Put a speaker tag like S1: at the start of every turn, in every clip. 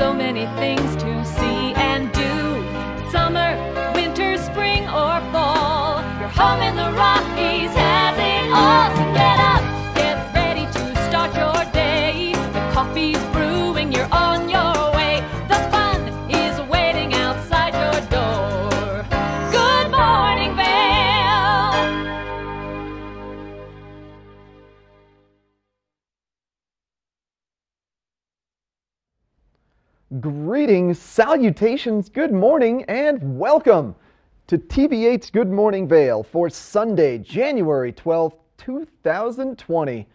S1: so many things to see and do. Summer, winter, spring, or fall, your home in the Rockies has it all. So get up, get ready to start your day. The coffee's brewing, you're on your way. The fun is waiting outside your door. Good morning, Vail.
S2: Greetings, salutations, good morning, and welcome to TV8's Good Morning Vail for Sunday, January 12th, 2020.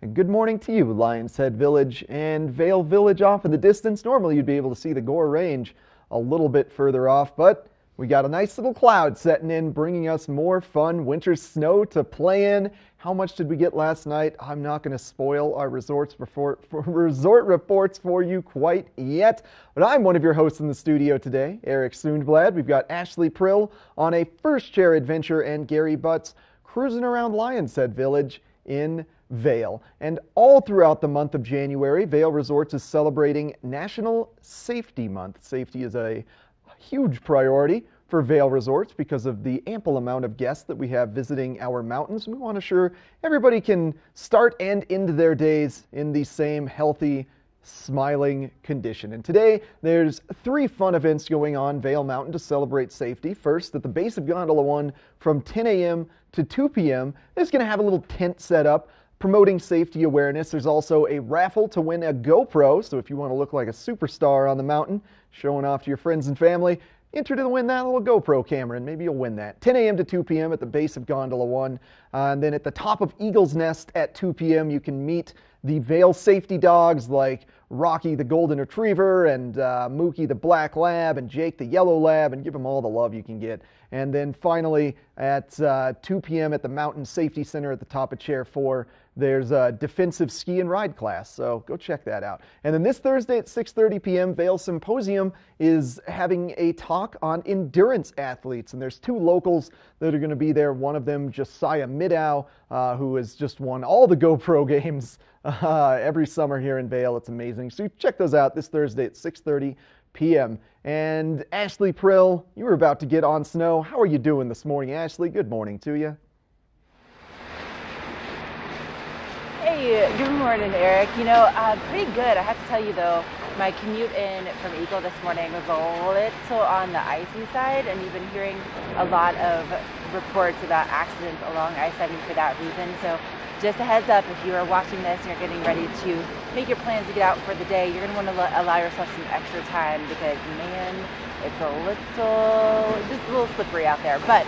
S2: And good morning to you, Lions Head Village and Vail Village off in the distance. Normally you'd be able to see the Gore Range a little bit further off, but we got a nice little cloud setting in, bringing us more fun winter snow to play in. How much did we get last night? I'm not going to spoil our resort reports for you quite yet, but I'm one of your hosts in the studio today, Eric Sundblad. We've got Ashley Prill on a first chair adventure and Gary Butts cruising around Lions Head Village in Vail. And all throughout the month of January, Vail Resorts is celebrating National Safety Month. Safety is a huge priority for Vail Resorts because of the ample amount of guests that we have visiting our mountains. We want to ensure everybody can start and end their days in the same healthy, smiling condition. And today, there's 3 fun events going on Vail Mountain to celebrate safety. First, at the base of Gondola 1 from 10 a.m. to 2 p.m., there's going to have a little tent set up promoting safety awareness. There's also a raffle to win a GoPro, so if you want to look like a superstar on the mountain, showing off to your friends and family, enter to win that little GoPro camera, and maybe you'll win that. 10 a.m. to 2 p.m. at the base of Gondola 1. And then at the top of Eagle's Nest at 2 p.m., you can meet the Vail safety dogs like Rocky the Golden Retriever and Mookie the Black Lab and Jake the Yellow Lab, and give them all the love you can get. And then finally at 2 p.m. at the Mountain Safety Center at the top of Chair 4, there's a defensive ski and ride class, so go check that out. And then this Thursday at 6:30 p.m., Vail Symposium is having a talk on endurance athletes, and there's 2 locals that are going to be there. One of them, Josiah Middow, who has just won all the GoPro games every summer here in Vail. It's amazing. So check those out this Thursday at 6:30 p.m. And Ashley Prill, you were about to get on snow. How are you doing this morning, Ashley? Good morning to you.
S3: Hey, good morning, Eric. You know, pretty good. I have to tell you, though, my commute in from Eagle this morning was a little on the icy side, and you've been hearing a lot of reports about accidents along I-70 for that reason. So just a heads up, if you are watching this and you're getting ready to make your plans to get out for the day, you're going to want to allow yourself some extra time because, man, it's just a little slippery out there. But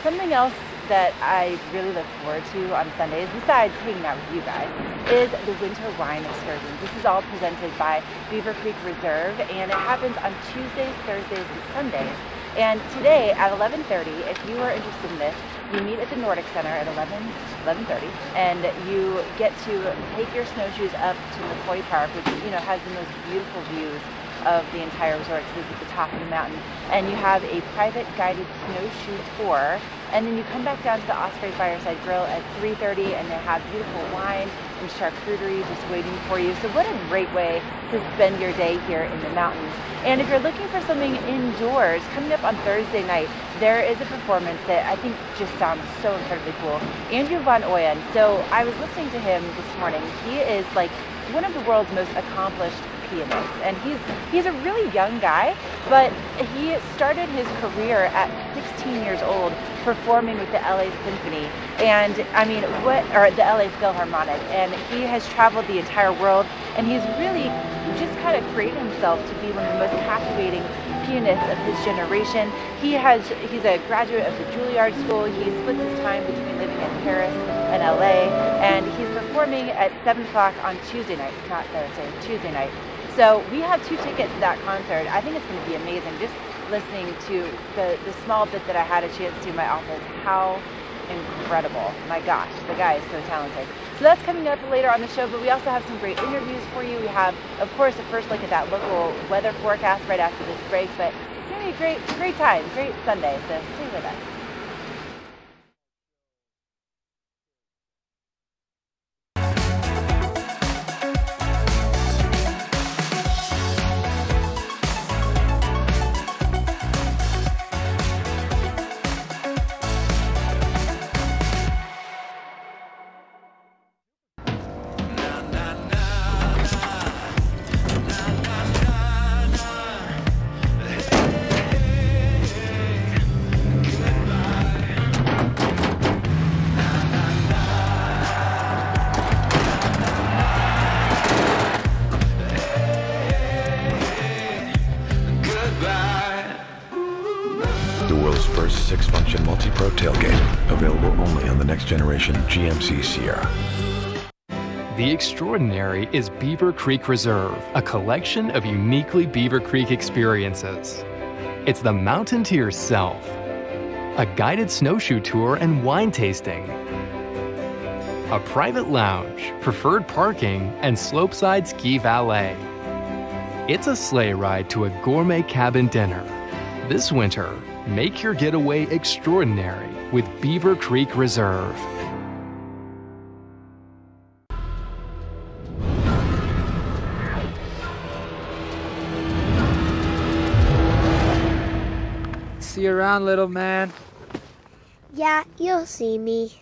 S3: something else that I really look forward to on Sundays, besides hanging out with you guys, is the winter wine excursions. This is all presented by Beaver Creek Reserve, and it happens on Tuesdays, Thursdays, and Sundays. And today at 11:30, if you are interested in this, you meet at the Nordic Center at 11:30, and you get to take your snowshoes up to McCoy Park, which has the most beautiful views of the entire resort because it's at the top of the mountain. And you have a private guided snowshoe tour, and then you come back down to the Osprey Fireside Grill at 3:30, and they have beautiful wine and charcuterie just waiting for you. So what a great way to spend your day here in the mountains. And if you're looking for something indoors, coming up on Thursday night, there is a performance that I think just sounds so incredibly cool. Andrew Von Oyen. So I was listening to him this morning. He is like one of the world's most accomplished pianist, and he's a really young guy, but he started his career at 16 years old performing with the LA Symphony and the LA Philharmonic, and he has traveled the entire world, and he's really just kind of created himself to be one of the most captivating pianists of his generation. He's a graduate of the Juilliard School. He splits his time between living in Paris and LA, and he's performing at 7 o'clock on Tuesday night, not Thursday, Tuesday night. So we have 2 tickets to that concert. I think it's going to be amazing. Just listening to the small bit that I had a chance to in my office, how incredible. My gosh, the guy is so talented. So that's coming up later on the show, but we also have some great interviews for you. We have, of course, a first look at that local weather forecast right after this break, but it's going to be a great time, great Sunday, so stay with us.
S4: suspension multi-pro tailgate. Available only on the next generation GMC Sierra.
S5: The extraordinary is Beaver Creek Reserve, a collection of uniquely Beaver Creek experiences. It's the mountain to yourself, a guided snowshoe tour and wine tasting, a private lounge, preferred parking, and slopeside ski valet. It's a sleigh ride to a gourmet cabin dinner. This winter, make your getaway extraordinary with Beaver Creek Reserve.
S6: See you around, little man.
S7: Yeah, you'll see me.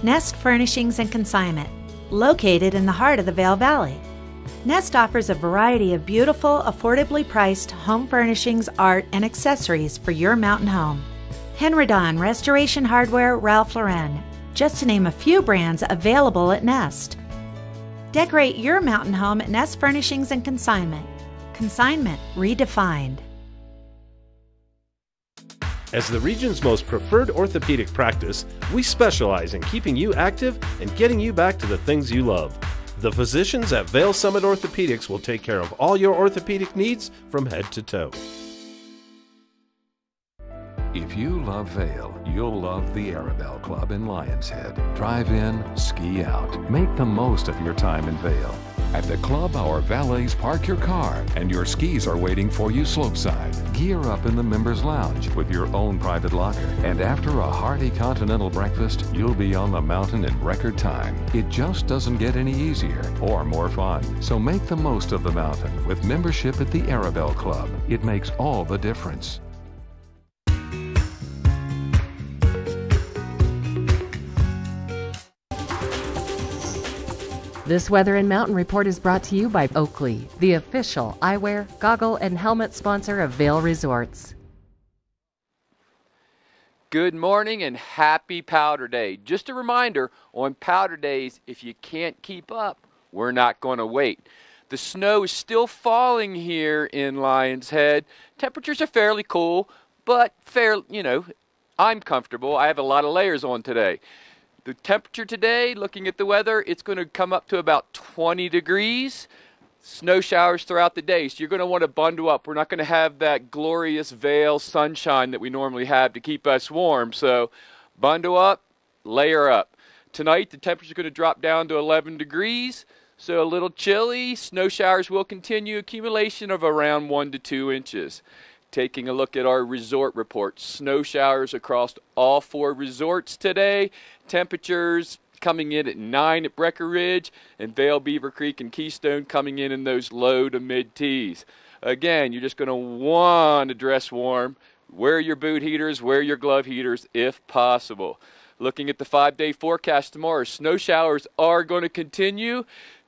S8: Nest Furnishings and Consignment, located in the heart of the Vail Valley. Nest offers a variety of beautiful, affordably priced home furnishings, art, and accessories for your mountain home. Henredon, Restoration Hardware, Ralph Lauren, just to name a few brands available at Nest. Decorate your mountain home at Nest Furnishings and Consignment. Consignment redefined.
S9: As the region's most preferred orthopedic practice, we specialize in keeping you active and getting you back to the things you love. The physicians at Vail Summit Orthopedics will take care of all your orthopedic needs from head to toe.
S10: If you love Vail, you'll love the Arabelle Club in Lions Head. Drive in, ski out. Make the most of your time in Vail. At the club, our valets park your car and your skis are waiting for you slopeside. Gear up in the members' lounge with your own private locker. And after a hearty continental breakfast, you'll be on the mountain in record time. It just doesn't get any easier or more fun. So make the most of the mountain with membership at the Arabelle Club. It makes all the difference.
S11: This Weather and Mountain Report is brought to you by Oakley, the official eyewear, goggle, and helmet sponsor of Vail Resorts.
S12: Good morning and happy Powder Day. Just a reminder, on Powder Days, if you can't keep up, we're not going to wait. The snow is still falling here in Lions Head. Temperatures are fairly cool, but I'm comfortable. I have a lot of layers on today. The temperature today, looking at the weather, it's going to come up to about 20 degrees. Snow showers throughout the day, so you're going to want to bundle up. We're not going to have that glorious Vail sunshine that we normally have to keep us warm. So bundle up, layer up. Tonight, the temperature is going to drop down to 11 degrees, so a little chilly. Snow showers will continue, accumulation of around 1 to 2 inches. Taking a look at our resort report. Snow showers across all 4 resorts today. Temperatures coming in at 9 at Breckenridge, and Vail, Beaver Creek, and Keystone coming in those low to mid tees. Again, you're just going to want to dress warm. Wear your boot heaters, wear your glove heaters if possible. Looking at the 5-day forecast tomorrow, snow showers are going to continue.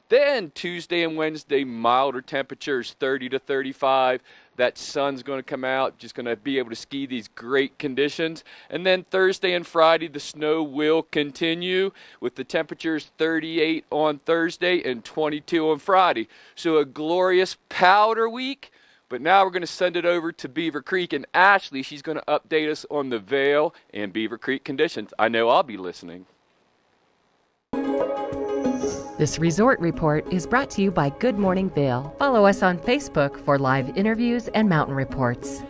S12: Then Tuesday and Wednesday, milder temperatures, 30 to 35. That sun's going to come out, just going to be able to ski these great conditions. And then Thursday and Friday, the snow will continue with the temperatures 38 on Thursday and 22 on Friday. So a glorious powder week. But now we're going to send it over to Beaver Creek, and Ashley, she's going to update us on the Vail and Beaver Creek conditions. I know I'll be listening.
S11: This resort report is brought to you by Good Morning Vail. Follow us on Facebook for live interviews and mountain reports.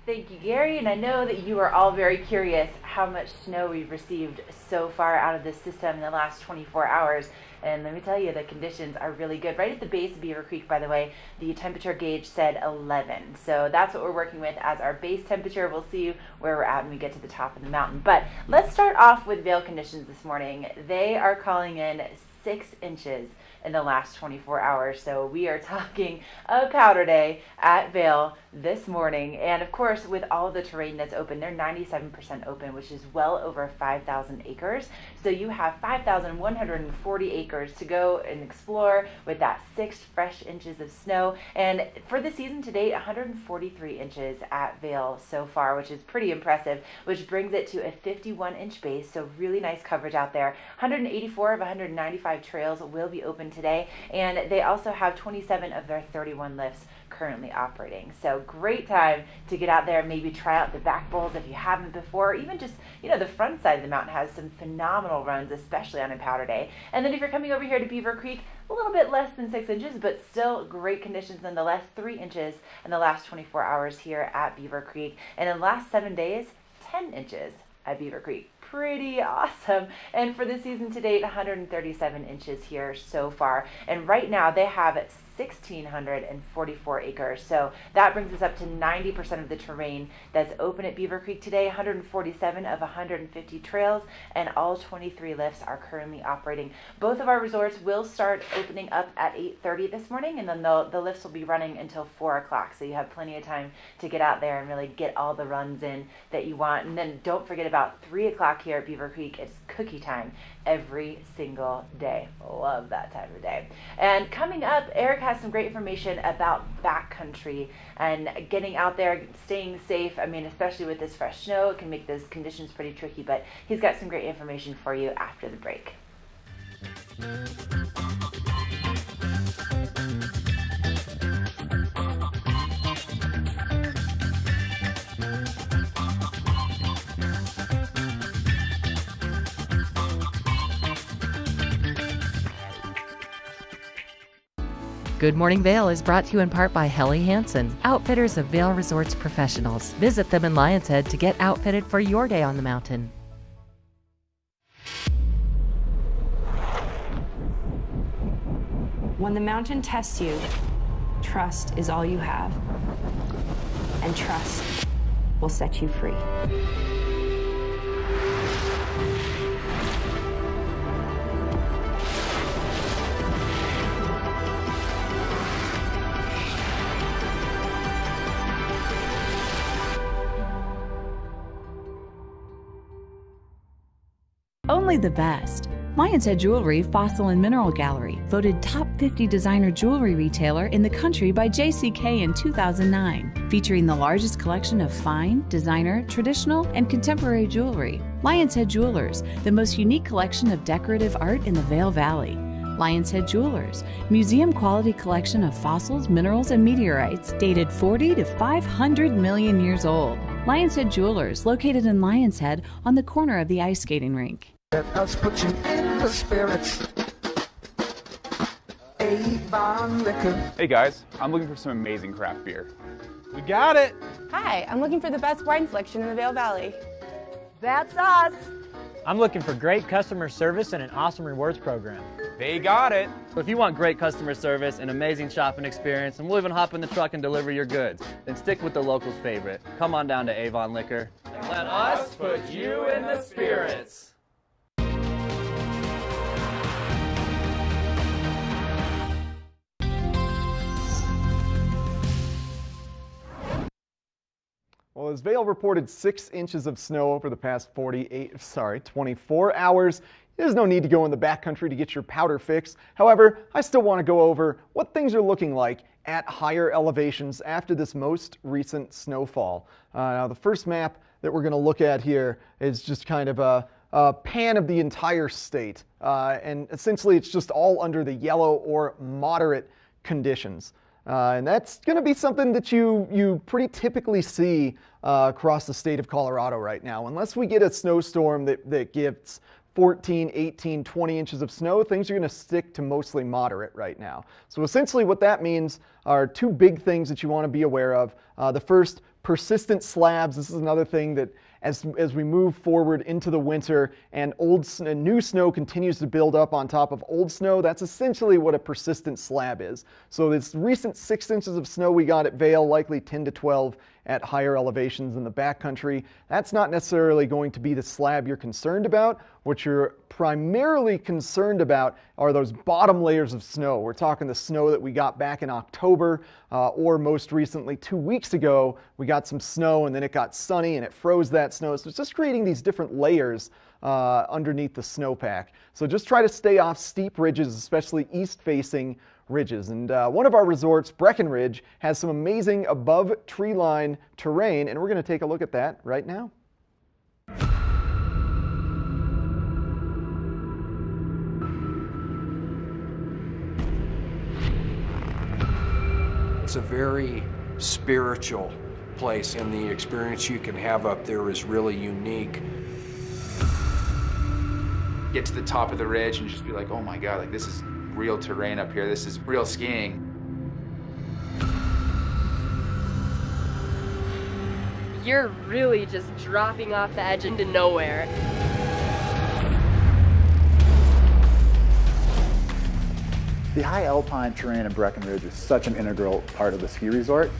S3: Thank you, Gary, and I know that you are all very curious how much snow we've received so far out of this system in the last 24 hours. And let me tell you, the conditions are really good. Right at the base of Beaver Creek, by the way, the temperature gauge said 11. So that's what we're working with as our base temperature. We'll see where we're at when we get to the top of the mountain. But let's start off with Vail conditions this morning. They are calling in 6 inches in the last 24 hours. So we are talking a powder day at Vail this morning. And of course, with all of the terrain that's open, they're 97% open, which is well over 5,000 acres. So you have 5,140 acres to go and explore with that 6 fresh inches of snow. And for the season to date, 143 inches at Vail so far, which is pretty impressive, which brings it to a 51-inch base. So really nice coverage out there. 184 of 195 25 trails will be open today, and they also have 27 of their 31 lifts currently operating. So great time to get out there, maybe try out the back bowls if you haven't before, or even just, the front side of the mountain has some phenomenal runs, especially on a powder day. And then if you're coming over here to Beaver Creek, a little bit less than 6 inches, but still great conditions nonetheless. 3 inches in the last 24 hours here at Beaver Creek, and in the last 7 days, 10 inches at Beaver Creek. Pretty awesome. And for the season to date, 137 inches here so far. And right now they have 1,644 acres. So that brings us up to 90% of the terrain that's open at Beaver Creek today. 147 of 150 trails, and all 23 lifts are currently operating. Both of our resorts will start opening up at 8:30 this morning, and then the lifts will be running until 4 o'clock. So you have plenty of time to get out there and really get all the runs in that you want. And then don't forget about 3 o'clock here at Beaver Creek. It's cookie time every single day. Love that time of day. And coming up, Eric has some great information about backcountry and getting out there, staying safe. I mean, especially with this fresh snow, it can make those conditions pretty tricky, but he's got some great information for you after the break.
S11: Good Morning Vail is brought to you in part by Helly Hansen, outfitters of Vail Resorts professionals. Visit them in Lion's Head to get outfitted for your day on the mountain.
S13: When the mountain tests you, trust is all you have. And trust will set you free.
S14: Only the best. Lion's Head Jewelry Fossil and Mineral Gallery, voted top 50 designer jewelry retailer in the country by JCK in 2009, featuring the largest collection of fine, designer, traditional, and contemporary jewelry. Lion's Head Jewelers, the most unique collection of decorative art in the Vail Valley. Lion's Head Jewelers, museum quality collection of fossils, minerals, and meteorites dated 40 to 500 million years old. Lion's Head Jewelers, located in Lion's Head on the corner of the ice skating rink.
S15: Let us put you in the spirits. Avon Liquor.
S16: Hey guys, I'm looking for some amazing craft beer.
S17: We got it!
S18: Hi, I'm looking for the best wine selection in the Vail Valley.
S19: That's us!
S20: I'm looking for great customer service and an awesome rewards program.
S17: They got it!
S21: So if you want great customer service, an amazing shopping experience, and we'll even hop in the truck and deliver your goods, then stick with the locals' favorite. Come on down to Avon Liquor.
S22: Let us put you in the spirits.
S2: Well, as Vail reported 6 inches of snow over the past 24 hours, there's no need to go in the backcountry to get your powder fix. However, I still want to go over what things are looking like at higher elevations after this most recent snowfall. Now, the first map that we're going to look at here is just kind of a pan of the entire state. And essentially, it's just all under the yellow or moderate conditions. And that's going to be something that you pretty typically see across the state of Colorado right now. Unless we get a snowstorm that gives 14, 18, 20 inches of snow, things are going to stick to mostly moderate right now. So essentially what that means are two big things that you want to be aware of. The first, persistent slabs. This is another thing that as we move forward into the winter and new snow continues to build up on top of old snow, that's essentially what a persistent slab is. So this recent 6 inches of snow we got at Vail, likely 10 to 12 at higher elevations in the backcountry, that's not necessarily going to be the slab you're concerned about. What you're primarily concerned about are those bottom layers of snow. We're talking the snow that we got back in October, or most recently 2 weeks ago, we got some snow and then it got sunny and it froze that snow. So it's just creating these different layers underneath the snowpack. So just try to stay off steep ridges, especially east-facing ridges. And one of our resorts, Breckenridge, has some amazing above tree line terrain, and we're going to take a look at that right now.
S1: It's a very spiritual place, and the experience you can have up there is really unique.
S4: Get to the top of the ridge and just be like, oh my God, like this is real terrain up here. This is real skiing.
S23: You're really just dropping off the edge into nowhere.
S24: The high alpine terrain in Breckenridge is such an integral part of the ski resort.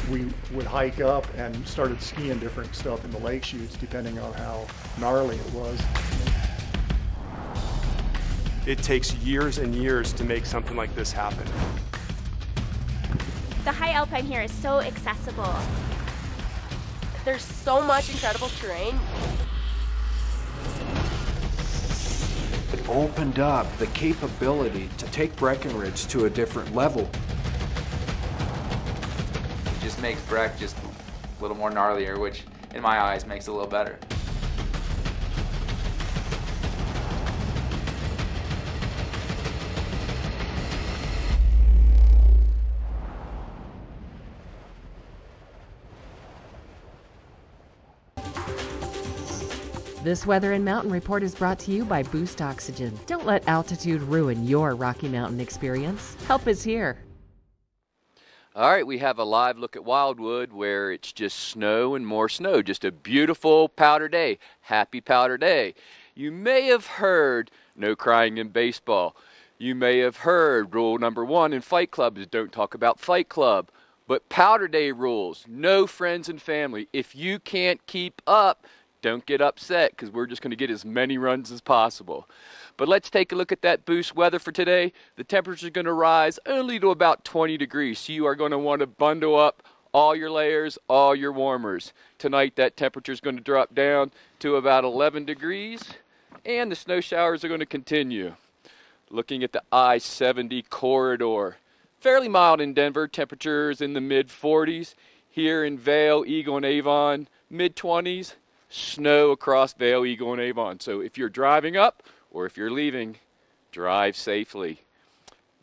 S25: We would hike up and started skiing different stuff in the lake chutes depending on how gnarly it was.
S26: It takes years and years to make something like this happen.
S27: The high alpine here is so accessible.
S23: There's so much incredible terrain.
S1: It opened up the capability to take Breckenridge to a different level.
S4: It just makes Breck just a little more gnarlier, which in my eyes makes it a little better.
S11: This weather and mountain report is brought to you by Boost Oxygen. Don't let altitude ruin your Rocky Mountain experience. Help is here.
S12: All right, we have a live look at Wildwood where it's just snow and more snow. Just a beautiful powder day. Happy powder day. You may have heard no crying in baseball. You may have heard rule number 1 in Fight Club is don't talk about Fight Club. But powder day rules, no friends and family. If you can't keep up, don't get upset because we're just going to get as many runs as possible. But let's take a look at that Boost weather for today. The temperature is going to rise only to about 20 degrees. So you are going to want to bundle up all your layers, all your warmers. Tonight that temperature is going to drop down to about 11 degrees and the snow showers are going to continue. Looking at the I-70 corridor. Fairly mild in Denver, temperatures in the mid-40s. Here in Vail, Eagle, and Avon, mid-20s. Snow across Vail, Eagle, and Avon. So if you're driving up or if you're leaving, drive safely.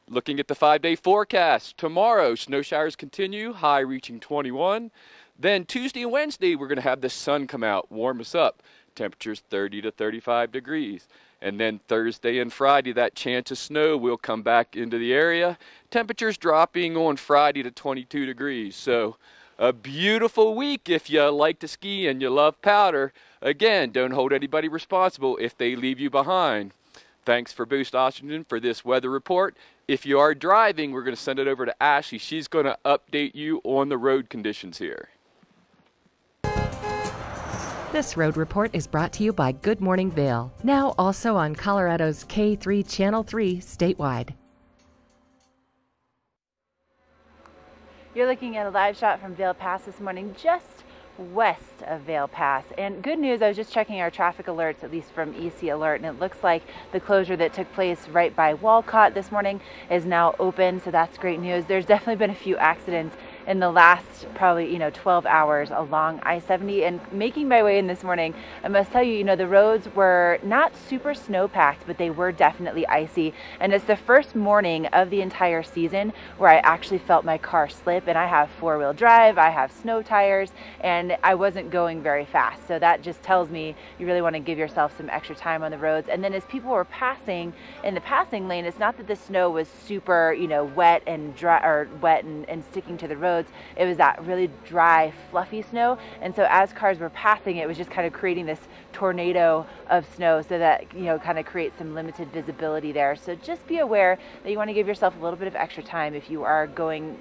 S12: Looking at the 5-day forecast. Tomorrow, snow showers continue, high reaching 21. Then Tuesday and Wednesday, we're going to have the sun come out, warm us up. Temperatures 30 to 35 degrees. And then Thursday and Friday, that chance of snow will come back into the area. Temperatures dropping on Friday to 22 degrees. So a beautiful week if you like to ski and you love powder. Again, don't hold anybody responsible if they leave you behind. Thanks for Boost Oxygen for this weather report. If you are driving, we're going to send it over to Ashley. She's going to update you on the road conditions here.
S11: This road report is brought to you by Good Morning Vail, now also on Colorado's K3 Channel 3 statewide.
S3: You're looking at a live shot from Vail Pass this morning, just west of Vail Pass. And good news, I was just checking our traffic alerts, at least from EC Alert, and it looks like the closure that took place right by Walcott this morning is now open, so that's great news. There's definitely been a few accidents in the last probably 12 hours along I-70, and making my way in this morning, I must tell you, the roads were not super snow packed, but they were definitely icy, and it's the first morning of the entire season where I actually felt my car slip. And I have 4-wheel drive, I have snow tires, and I wasn't going very fast, so that just tells me you really want to give yourself some extra time on the roads. And then as people were passing in the passing lane, it's not that the snow was super wet and dry, or wet and sticking to the road. It was that really dry, fluffy snow, and so as cars were passing, it was just kind of creating this tornado of snow, so that kind of creates some limited visibility there. So just be aware that you want to give yourself a little bit of extra time if you are going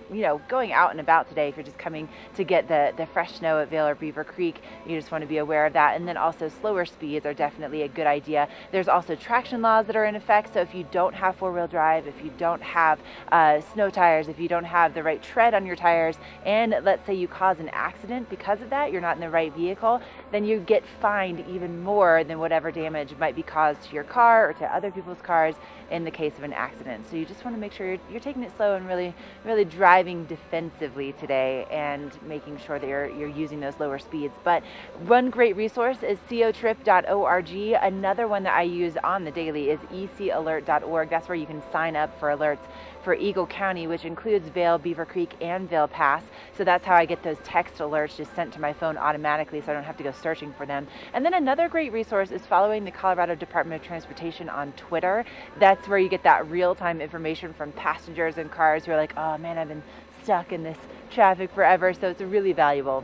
S3: out and about today. If you're just coming to get the fresh snow at Vail or Beaver Creek, you just want to be aware of that. And then also slower speeds are definitely a good idea. There's also traction laws that are in effect, so if you don't have 4-wheel drive, if you don't have snow tires, if you don't have the right tread on your tires, tires, and let's say you cause an accident because of that, you're not in the right vehicle, then you get fined even more than whatever damage might be caused to your car or to other people's cars in the case of an accident. So you just want to make sure you're taking it slow and really driving defensively today and making sure that you're using those lower speeds. But one great resource is cotrip.org. Another one that I use on the daily is ecalert.org. That's where you can sign up for alerts for Eagle County, which includes Vail, Beaver Creek, and Vail Pass. So that's how I get those text alerts just sent to my phone automatically, so I don't have to go searching for them. And then another great resource is following the Colorado Department of Transportation on Twitter. That's where you get that real-time information from passengers and cars who are like, oh man, I've been stuck in this traffic forever. So it's a really valuable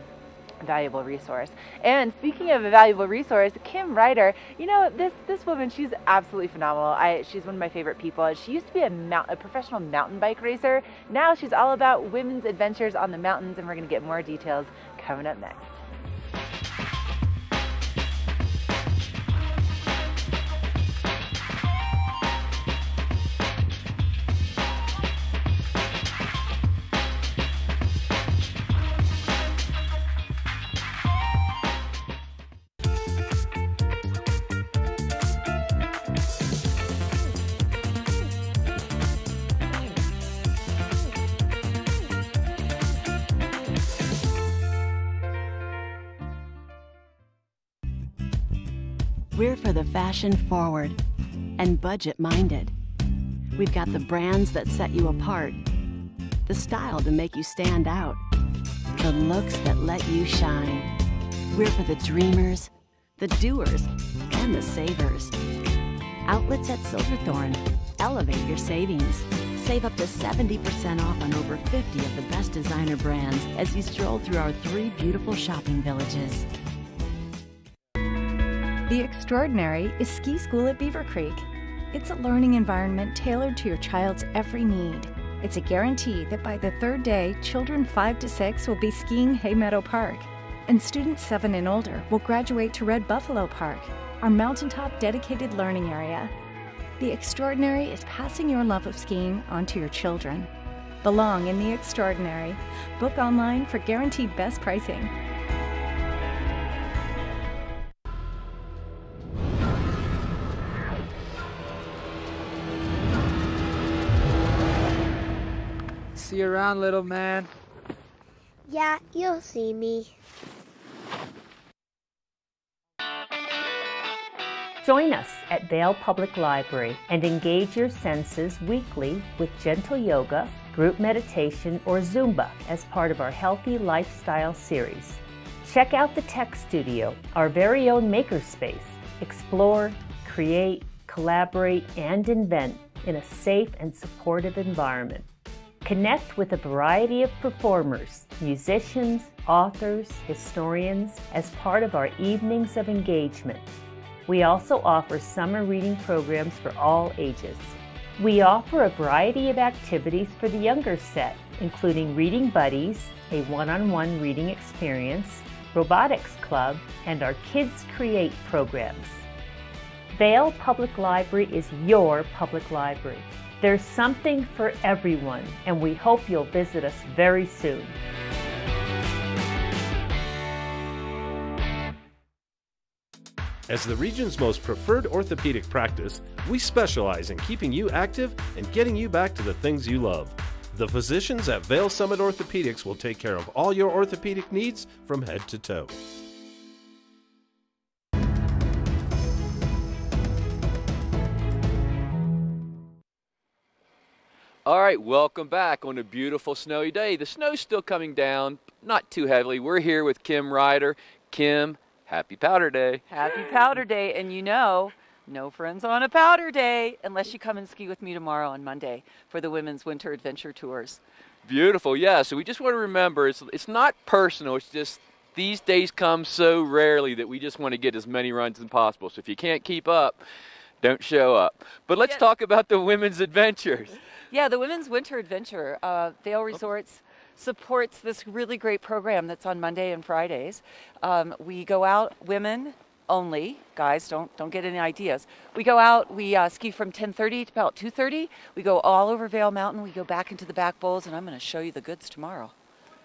S3: resource. And speaking of a valuable resource, Kim Ryder, you know, this woman, she's absolutely phenomenal. She's one of my favorite people. She used to be a professional mountain bike racer. Now she's all about women's adventures on the mountains, and we're going to get more details coming up next.
S5: We're for the fashion forward and budget minded. We've got the brands that set you apart, the style to make you stand out, the looks that let you shine. We're for the dreamers, the doers, and the savers. Outlets at Silverthorne. Elevate your savings. Save up to 70% off on over 50 of the best designer brands as you stroll through our 3 beautiful shopping villages.
S6: The Extraordinary is ski school at Beaver Creek. It's a learning environment tailored to your child's every need. It's a guarantee that by the 3rd day, children 5 to 6 will be skiing Hay Meadow Park, and students 7 and older will graduate to Red Buffalo Park, our mountaintop dedicated learning area. The Extraordinary is passing your love of skiing onto your children. Belong in the Extraordinary. Book online for guaranteed best pricing.
S7: See you around, little man.
S8: Yeah, you'll see me.
S9: Join us at Vail Public Library and engage your senses weekly with gentle yoga, group meditation, or Zumba as part of our Healthy Lifestyle series. Check out the Tech Studio, our very own makerspace. Explore, create, collaborate, and invent in a safe and supportive environment. Connect with a variety of performers, musicians, authors, historians as part of our evenings of engagement. We also offer summer reading programs for all ages. We offer a variety of activities for the younger set, including Reading Buddies, a one-on-one reading experience, Robotics Club, and our Kids Create programs. Vail Public Library is your public library. There's something for everyone, and we hope you'll visit us very soon.
S10: As the region's most preferred orthopedic practice, we specialize in keeping you active and getting you back to the things you love. The physicians at Vail Summit Orthopedics will take care of all your orthopedic needs from head to toe.
S12: All right, welcome back on a beautiful snowy day. The snow's still coming down, not too heavily. We're here with Kim Ryder. Kim, happy Powder Day.
S13: Happy Powder Day, and you know, no friends on a Powder Day unless you come and ski with me tomorrow on Monday for the Women's Winter Adventure Tours.
S12: Beautiful, yeah. So we just want to remember, it's not personal. It's just these days come so rarely that we just want to get as many runs as possible. So if you can't keep up, don't show up. But let's talk about the Women's Adventures.
S13: Yeah, the Women's Winter Adventure. Vail Resorts supports this really great program that's on Monday and Fridays. We go out, women only. Guys, don't get any ideas. We go out, we ski from 10:30 to about 2:30. We go all over Vail Mountain. We go back into the back bowls, and I'm going to show you the goods tomorrow.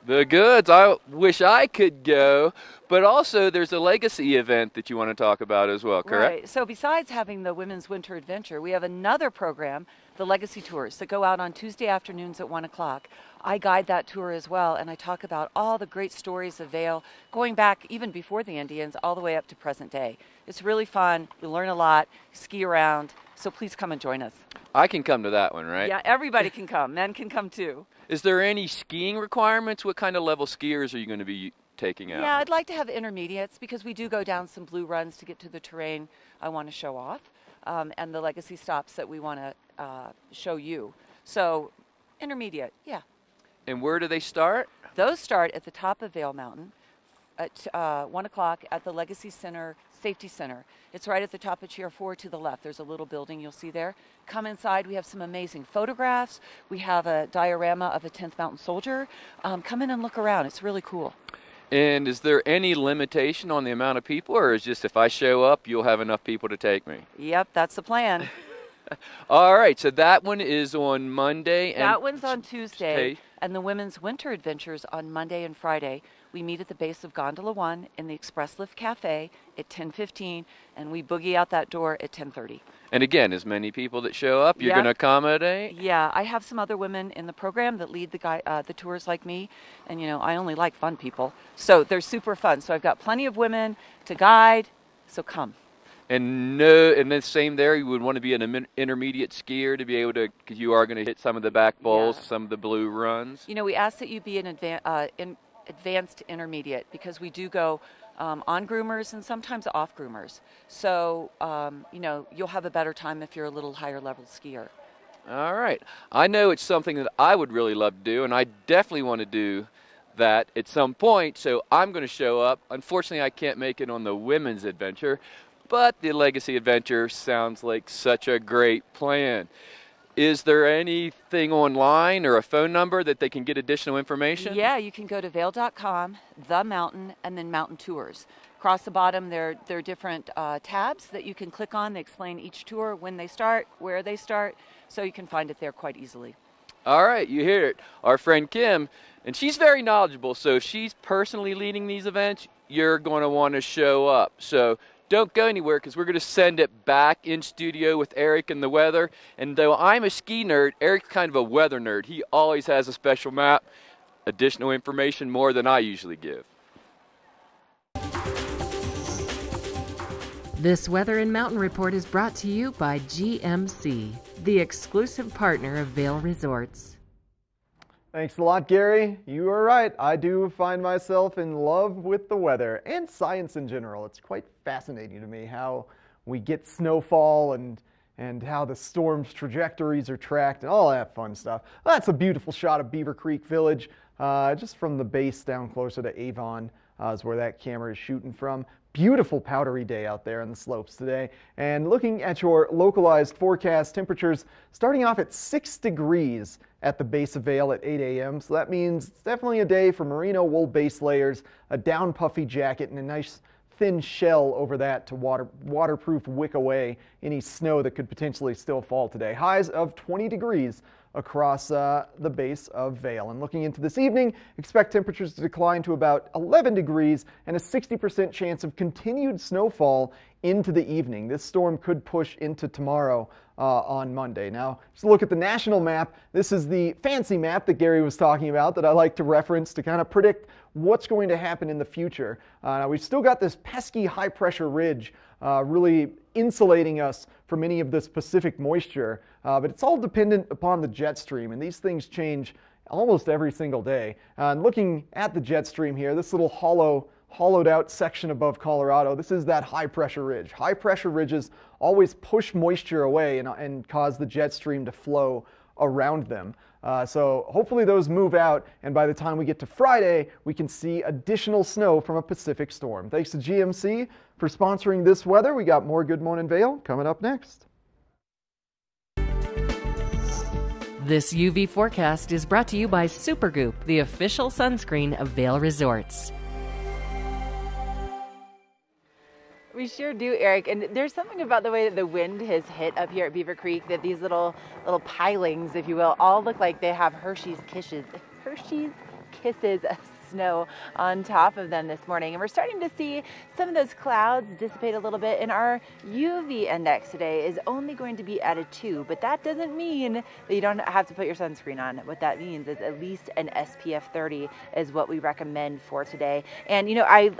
S12: The goods. I wish I could go. But also, there's a legacy event that you want to talk about as well, correct?
S13: Right. So besides having the Women's Winter Adventure, we have another program, the Legacy Tours, that go out on Tuesday afternoons at 1 o'clock. I guide that tour as well, and I talk about all the great stories of Vail, going back even before the Indians, all the way up to present day. It's really fun. You learn a lot, ski around, so please come and join us.
S12: I can come to that one, right?
S13: Yeah, everybody can come. Men can come too.
S12: Is there any skiing requirements? What kind of level skiers are you going to be taking out?
S13: Yeah, I'd like to have intermediates because we do go down some blue runs to get to the terrain I want to show off, and the legacy stops that we want to show you. So intermediate, yeah.
S12: And where do they start?
S13: Those start at the top of Vail Mountain at 1 o'clock at the Legacy Center Safety Center. It's right at the top of Chair 4 to the left. There's a little building you'll see there. Come inside. We have some amazing photographs. We have a diorama of a 10th Mountain Soldier. Come in and look around. It's really cool.
S12: And is there any limitation on the amount of people, or is just if I show up, you'll have enough people to take me?
S13: Yep, that's the plan.
S12: All right, so that one is on Monday.
S13: That one's on Tuesday, and the Women's Winter Adventures on Monday and Friday. We meet at the base of Gondola 1 in the Express Lift Cafe at 10:15, and we boogie out that door at 10:30.
S12: And again, as many people that show up, you're going to accommodate?
S13: Yeah, I have some other women in the program that lead the tours like me, and you know, I only like fun people, so they're super fun. So I've got plenty of women to guide, so come.
S12: And then same there, you would want to be an intermediate skier to be able to, because you are going to hit some of the back bowls, some of the blue runs.
S13: You know, we ask that you be an advanced intermediate because we do go on groomers and sometimes off groomers. So, you know, you'll have a better time if you're a little higher level skier.
S12: All right. I know it's something that I would really love to do, and I definitely want to do that at some point, so I'm going to show up. Unfortunately, I can't make it on the women's adventure, but the Legacy Adventure sounds like such a great plan. Is there anything online or a phone number that they can get additional information?
S13: Yeah, you can go to vail.com, The Mountain, and then Mountain Tours. Across the bottom, there are different tabs that you can click on. They explain each tour, when they start, where they start, so you can find it there quite easily.
S12: All right, you hear it. Our friend Kim, and she's very knowledgeable, so if she's personally leading these events, you're going to want to show up. So don't go anywhere because we're going to send it back in studio with Eric and the weather. And though I'm a ski nerd, Eric's kind of a weather nerd. He always has a special map, additional information more than I usually give.
S11: This Weather and Mountain Report is brought to you by GMC, the exclusive partner of Vail Resorts.
S2: Thanks a lot, Gary. You are right. I do find myself in love with the weather and science in general. It's quite fascinating to me how we get snowfall and how the storm's trajectories are tracked and all that fun stuff. Well, that's a beautiful shot of Beaver Creek Village, just from the base down closer to Avon is where that camera is shooting from. Beautiful powdery day out there on the slopes today. And looking at your localized forecast, temperatures starting off at 6 degrees at the base of Vail at 8 a.m. So that means it's definitely a day for merino wool base layers, a down puffy jacket, and a nice thin shell over that to waterproof wick away any snow that could potentially still fall today. Highs of 20 degrees across the base of Vail. And looking into this evening, expect temperatures to decline to about 11 degrees and a 60% chance of continued snowfall into the evening. This storm could push into tomorrow on Monday. Now, just look at the national map. This is the fancy map that Gary was talking about that I like to reference to kind of predict what's going to happen in the future. Now, we've still got this pesky high pressure ridge really insulating us from any of this Pacific moisture, but it's all dependent upon the jet stream, and these things change almost every single day. And looking at the jet stream here, this little hollowed out section above Colorado, this is that high pressure ridge. High pressure ridges always push moisture away and cause the jet stream to flow around them. So hopefully those move out, and by the time we get to Friday, we can see additional snow from a Pacific storm. Thanks to GMC for sponsoring this weather. We got more Good Morning Vail coming up next.
S11: This UV forecast is brought to you by Supergoop, the official sunscreen of Vail Resorts.
S3: We sure do, Eric. And there's something about the way that the wind has hit up here at Beaver Creek that these little pilings, if you will, all look like they have Hershey's Kisses kisses of snow on top of them this morning, and we're starting to see some of those clouds dissipate a little bit, and our UV index today is only going to be at a 2, but that doesn't mean that you don't have to put your sunscreen on. What that means is at least an SPF 30 is what we recommend for today. And you know, I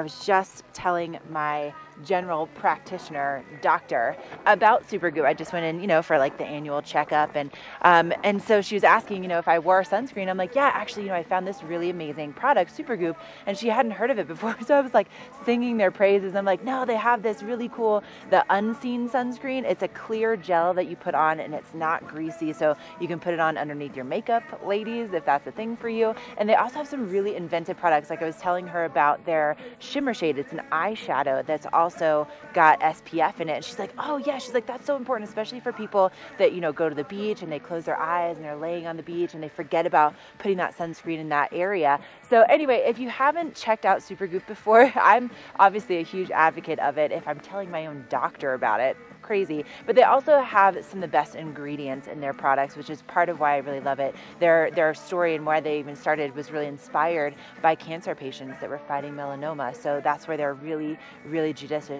S3: was just telling my general practitioner doctor about Supergoop. I just went in, you know, for like the annual checkup, and so she was asking, you know, if I wore sunscreen. I'm like, yeah, actually, you know, I found this really amazing product, Supergoop, and she hadn't heard of it before. So I was like singing their praises. I'm like, no, they have this really cool, the unseen sunscreen. It's a clear gel that you put on, and it's not greasy, so you can put it on underneath your makeup, ladies, if that's a thing for you. And they also have some really inventive products. Like I was telling her about their shimmer shade. It's an eyeshadow that's also got SPF in it. And she's like, oh yeah, she's like, that's so important, especially for people that, you know, go to the beach and they close their eyes and they're laying on the beach and they forget about putting that sunscreen in that area. So anyway, if you haven't checked out Supergoop before, I'm obviously a huge advocate of it. If I'm telling my own doctor about it, crazy. But they also have some of the best ingredients in their products, which is part of why I really love it. Their story and why they even started was really inspired by cancer patients that were fighting melanoma. So that's where they're really, really judicious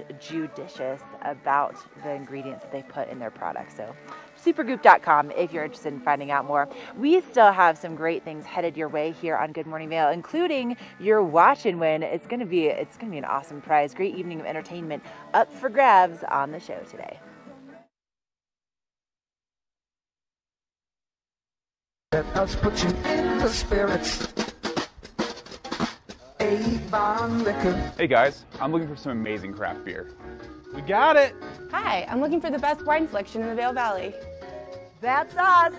S3: about the ingredients that they put in their products. So supergoop.com if you're interested in finding out more. We still have some great things headed your way here on Good Morning Vail, including your watch and win. It's gonna be an awesome prize. Great evening of entertainment up for grabs on the show today.
S14: Let us put you in the spirits. Avon Liquor.
S15: Hey guys, I'm looking for some amazing craft beer.
S16: We got it.
S17: Hi, I'm looking for the best wine selection in the Vail Valley. That's us.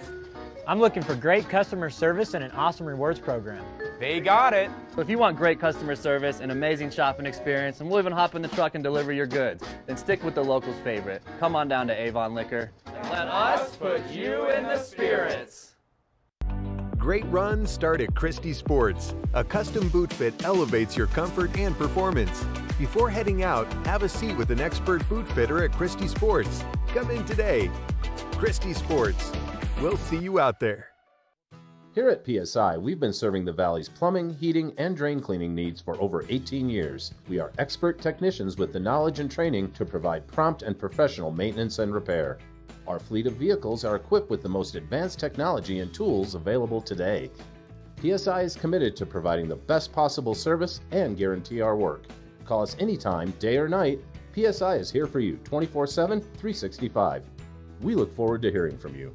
S18: I'm looking for great customer service and an awesome rewards program.
S15: They got it.
S21: So if you want great customer service, an amazing shopping experience, and we'll even hop in the truck and deliver your goods, then stick with the locals' favorite. Come on down to Avon Liquor.
S22: Let us put you in the spirits.
S19: Great runs start at Christie Sports. A custom boot fit elevates your comfort and performance. Before heading out, have a seat with an expert boot fitter at Christie Sports. Come in today. Christie Sports. We'll see you out there.
S10: Here at PSI, we've been serving the Valley's plumbing, heating, and drain cleaning needs for over 18 years. We are expert technicians with the knowledge and training to provide prompt and professional maintenance and repair. Our fleet of vehicles are equipped with the most advanced technology and tools available today. PSI is committed to providing the best possible service and guarantee our work. Call us anytime, day or night. PSI is here for you 24/7, 365. We look forward to hearing from you.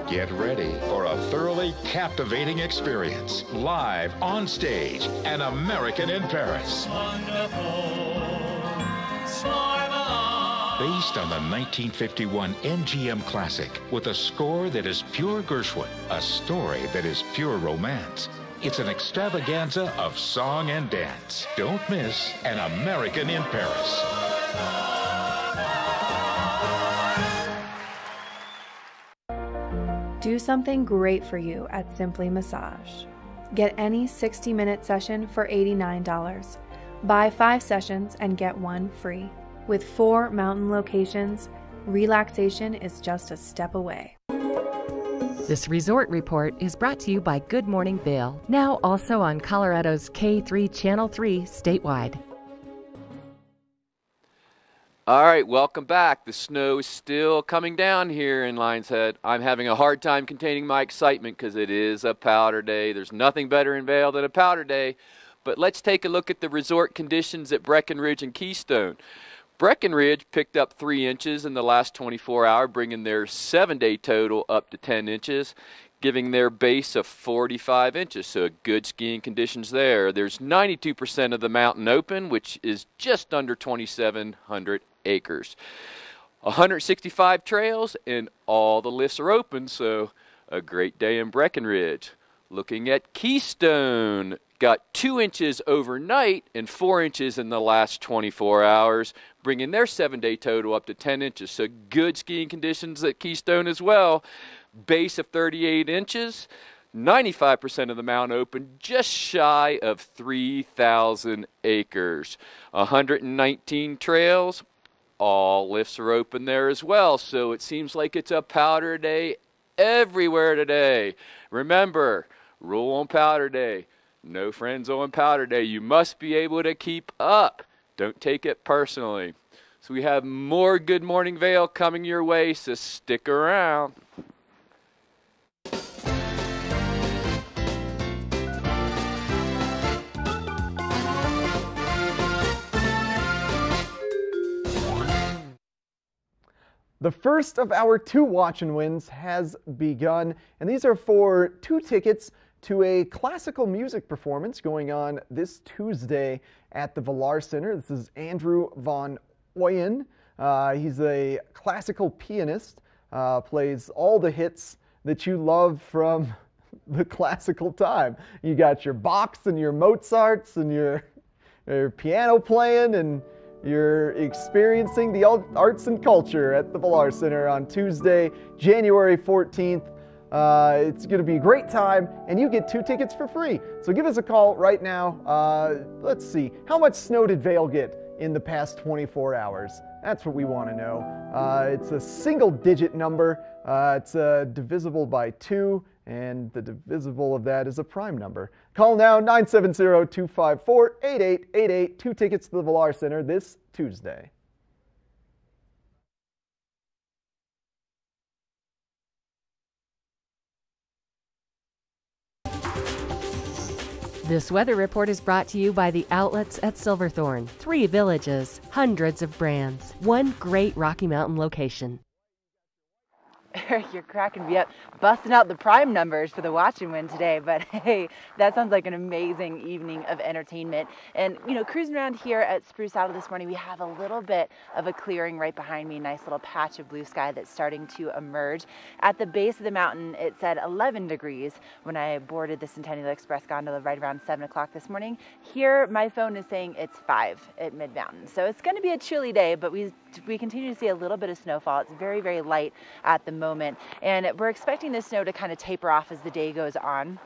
S20: Get ready for a thoroughly captivating experience. Live on stage, An American in Paris. Based on the 1951 MGM classic, with a score that is pure Gershwin, a story that is pure romance. It's an extravaganza of song and dance. Don't miss An American in Paris.
S28: Do something great for you at Simply Massage. Get any 60-minute session for $89. Buy 5 sessions and get 1 free. With 4 mountain locations, relaxation is just a step away.
S11: This resort report is brought to you by Good Morning Vail, now also on Colorado's K3 Channel 3 statewide.
S12: All right, welcome back. The snow is still coming down here in Lions Head. I'm having a hard time containing my excitement because it is a powder day. There's nothing better in Vail than a powder day. But let's take a look at the resort conditions at Breckenridge and Keystone. Breckenridge picked up 3 inches in the last 24 hours, bringing their 7-day total up to 10 inches, giving their base of 45 inches. So good skiing conditions there. There's 92% of the mountain open, which is just under 2,700 acres. 165 trails, and all the lifts are open, so a great day in Breckenridge. Looking at Keystone, got 2 inches overnight and 4 inches in the last 24 hours, bringing their 7-day total up to 10 inches. So good skiing conditions at Keystone as well. Base of 38 inches, 95% of the mountain open, just shy of 3,000 acres. 119 trails, all lifts are open there as well. So it seems like it's a powder day everywhere today. Remember, rule on Powder Day, no friends on Powder Day. You must be able to keep up. Don't take it personally. So we have more Good Morning Vail coming your way, so stick around.
S2: The first of our 2 watch and wins has begun, and these are for 2 tickets to a classical music performance going on this Tuesday at the Villar Center. This is Andrew Von Oyen. He's a classical pianist, plays all the hits that you love from the classical time. You got your Bachs and your Mozarts and your piano playing, and you're experiencing the arts and culture at the Villar Center on Tuesday, January 14th. It's going to be a great time, and you get 2 tickets for free. So give us a call right now. Let's see. How much snow did Vail get in the past 24 hours? That's what we want to know. It's a single-digit number. It's divisible by 2, and the divisible of that is a prime number. Call now, 970-254-8888. 2 tickets to the Villar Center this Tuesday.
S11: This weather report is brought to you by the outlets at Silverthorne. 3 villages, hundreds of brands, 1 great Rocky Mountain location.
S3: Eric, you're cracking me up, busting out the prime numbers for the watch and win today, but hey, that sounds like an amazing evening of entertainment. And, you know, cruising around here at Spruce Saddle this morning, we have a little bit of a clearing right behind me, nice little patch of blue sky that's starting to emerge. At the base of the mountain, it said 11 degrees when I boarded the Centennial Express gondola right around 7 o'clock this morning. Here, my phone is saying it's 5 at mid-mountain. So it's going to be a chilly day, but we continue to see a little bit of snowfall. It's very, very light at the moment, and we're expecting the snow to kind of taper off as the day goes on.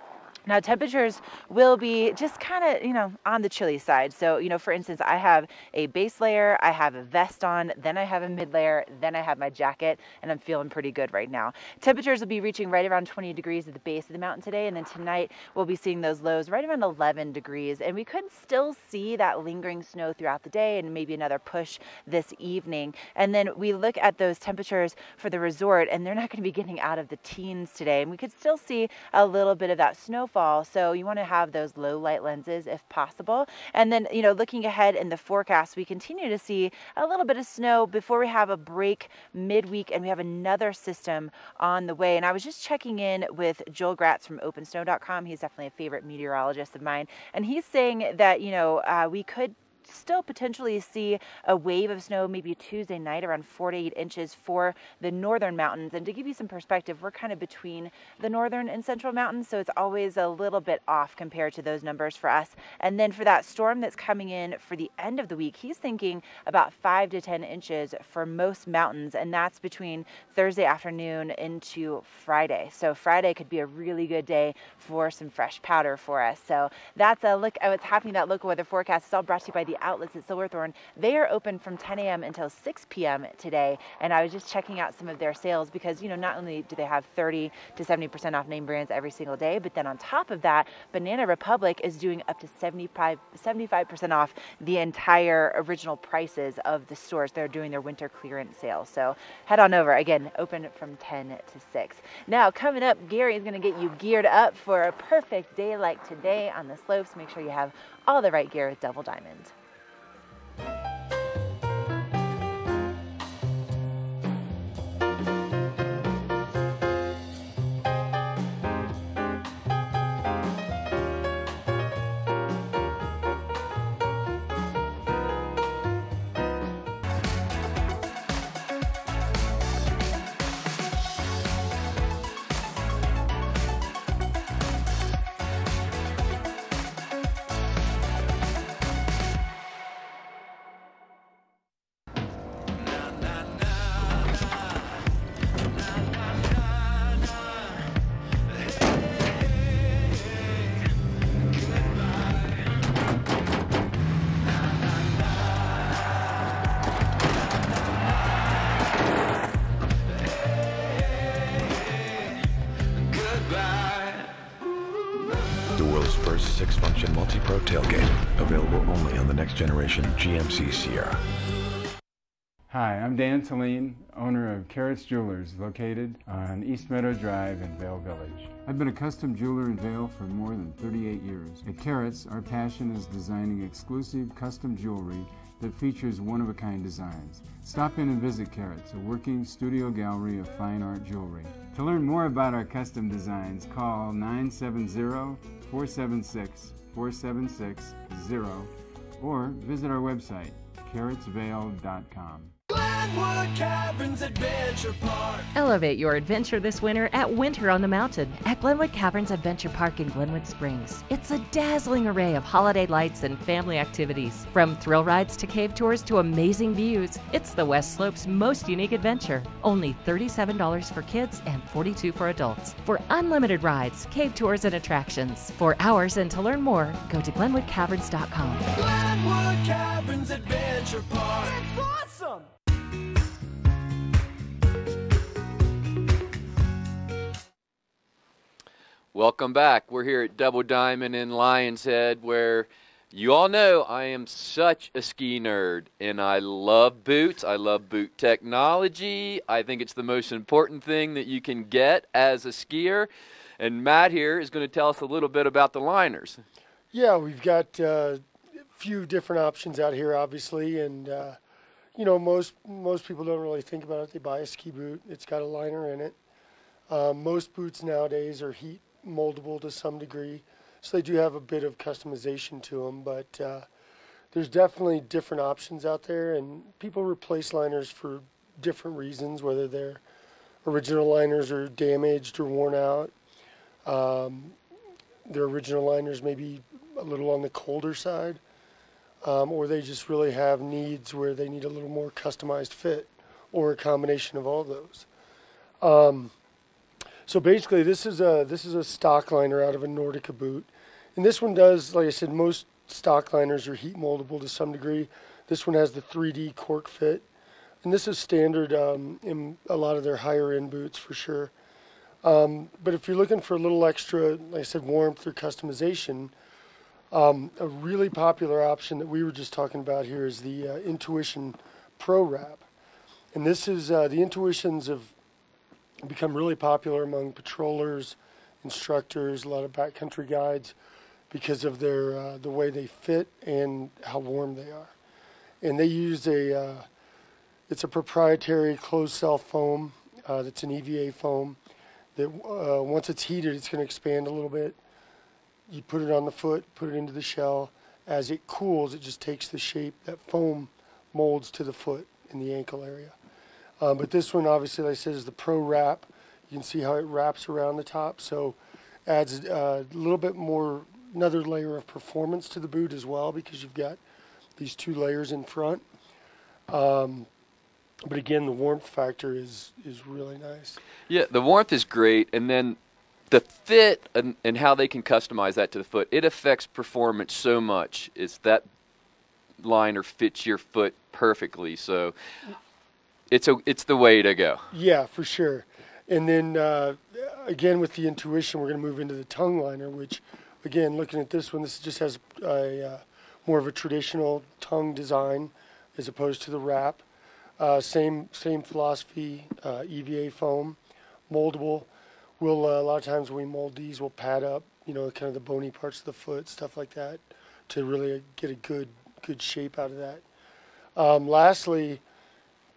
S3: Now, temperatures will be just kind of, you know, on the chilly side. So, you know, for instance, I have a base layer, I have a vest on, then I have a mid layer, then I have my jacket, and I'm feeling pretty good right now. Temperatures will be reaching right around 20 degrees at the base of the mountain today, and then tonight we'll be seeing those lows right around 11 degrees. And we could still see that lingering snow throughout the day and maybe another push this evening. And then we look at those temperatures for the resort, and they're not going to be getting out of the teens today. And we could still see a little bit of that snowfall. So you want to have those low light lenses if possible. And then, you know, looking ahead in the forecast, we continue to see a little bit of snow before we have a break midweek, and we have another system on the way. And I was just checking in with Joel Gratz from OpenSnow.com. He's definitely a favorite meteorologist of mine. And he's saying that, you know, we could still potentially see a wave of snow maybe Tuesday night around 4 to 8 inches for the northern mountains. And to give you some perspective, we're kind of between the northern and central mountains, so it's always a little bit off compared to those numbers for us. And then for that storm that's coming in for the end of the week, he's thinking about 5 to 10 inches for most mountains, and that's between Thursday afternoon into Friday. So Friday could be a really good day for some fresh powder for us. So that's a look at what's happening in that local weather forecast. It's all brought to you by the outlets at Silverthorne. They are open from 10 a.m. until 6 p.m. today, and I was just checking out some of their sales because, you know, not only do they have 30 to 70% off name brands every single day, but then on top of that, Banana Republic is doing up to 75% off the entire original prices of the stores. They're doing their winter clearance sale. So head on over. Again, open from 10 to 6. Now, coming up, Gary is going to get you geared up for a perfect day like today on the slopes. Make sure you have all the right gear with Double Diamond.
S1: Sierra tailgate. Available only on the next generation GMC Sierra.
S4: Hi, I'm Dan Talene, owner of Carrots Jewelers, located on East Meadow Drive in Vail Village. I've been a custom jeweler in Vail for more than 38 years. At Carrots, our passion is designing exclusive custom jewelry that features one-of-a-kind designs. Stop in and visit Carrots, a working studio gallery of fine art jewelry. To learn more about our custom designs, call 970-476-4760 or visit our website, carrotsvale.com.
S22: Glenwood Caverns Adventure Park.
S11: Elevate your adventure this winter at Winter on the Mountain at Glenwood Caverns Adventure Park in Glenwood Springs. It's a dazzling array of holiday lights and family activities. From thrill rides to cave tours to amazing views, it's the West Slope's most unique adventure. Only $37 for kids and $42 for adults. For unlimited rides, cave tours, and attractions. For hours and to learn more, go to glenwoodcaverns.com.
S22: Glenwood Caverns Adventure Park. It's awesome!
S12: Welcome back. We're here at Double Diamond in Lion's Head, where you all know I am such a ski nerd, and I love boots. I love boot technology. I think it's the most important thing that you can get as a skier. And Matt here is going to tell us a little bit about the liners.
S16: Yeah, we've got a few different options out here, obviously, and you know, most people don't really think about it. They buy a ski boot. It's got a liner in it. Most boots nowadays are heat moldable to some degree, so they do have a bit of customization to them, but there's definitely different options out there, and people replace liners for different reasons, whether their original liners are damaged or worn out. Their original liners may be a little on the colder side, or they just really have needs where they need a little more customized fit, or a combination of all those. So basically, this is a stock liner out of a Nordica boot, and this one does, like I said, most stock liners are heat moldable to some degree. This one has the 3D cork fit, and this is standard in a lot of their higher end boots for sure. But if you're looking for a little extra, like I said, warmth or customization, a really popular option that we were just talking about here is the Intuition Pro Wrap, and this is the Intuitions have become really popular among patrollers, instructors, a lot of backcountry guides, because of their the way they fit and how warm they are. And they use it's a proprietary closed cell foam that's an EVA foam that once it's heated, it's going to expand a little bit. You put it on the foot, put it into the shell. As it cools, it just takes the shape that foam molds to the foot in the ankle area. But this one, obviously, like I said, is the Pro Wrap. You can see how it wraps around the top, so adds a little bit more, another layer of performance to the boot as well, because you've got these two layers in front. But again, the warmth factor is really nice.
S12: Yeah, the warmth is great, and then the fit and how they can customize that to the foot, it affects performance so much. It's that liner fits your foot perfectly, so it's the way to go.
S16: Yeah, for sure. And then again, with the Intuition, we're going to move into the tongue liner, which again, looking at this one, this just has a more of a traditional tongue design as opposed to the wrap. Same philosophy, EVA foam, moldable. We'll a lot of times when we mold these, we'll pad up, you know, kind of the bony parts of the foot, stuff like that, to really get a good shape out of that. Lastly,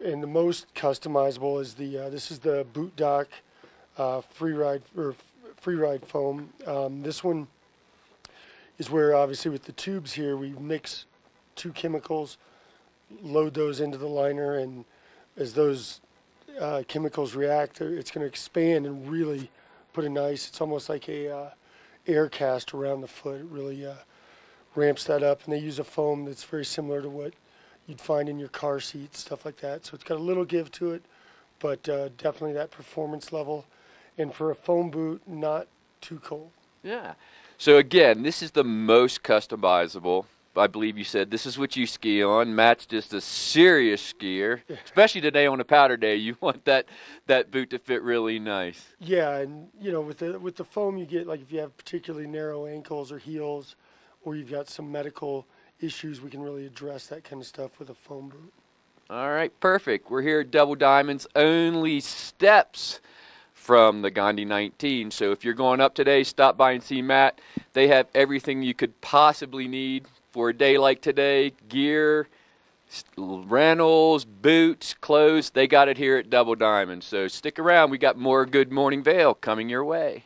S16: and the most customizable is the this is the Boot Dock free ride foam. This one is where, obviously, with the tubes here, we mix two chemicals, load those into the liner, and as those chemicals react, it's going to expand and really put a nice, it's almost like a air cast around the foot. It really ramps that up, and they use a foam that's very similar to what you'd find in your car seats, stuff like that. So it's got a little give to it, but definitely that performance level. And for a foam boot, not too cold.
S12: Yeah. So again, this is the most customizable. I believe you said this is what you ski on. Matt's just a serious skier, especially today on a powder day. You want that boot to fit really nice.
S16: Yeah, and you know, with the foam, you get, like, if you have particularly narrow ankles or heels, or you've got some medical issues, we can really address that kind of stuff with a foam boot.
S12: All right, perfect. We're here at Double Diamonds, only steps from the Gandhi 19. So if you're going up today, stop by and see Matt. They have everything you could possibly need for a day like today. Gear, rentals, boots, clothes. They got it here at Double Diamonds. So stick around. We got more Good Morning Vail coming your way.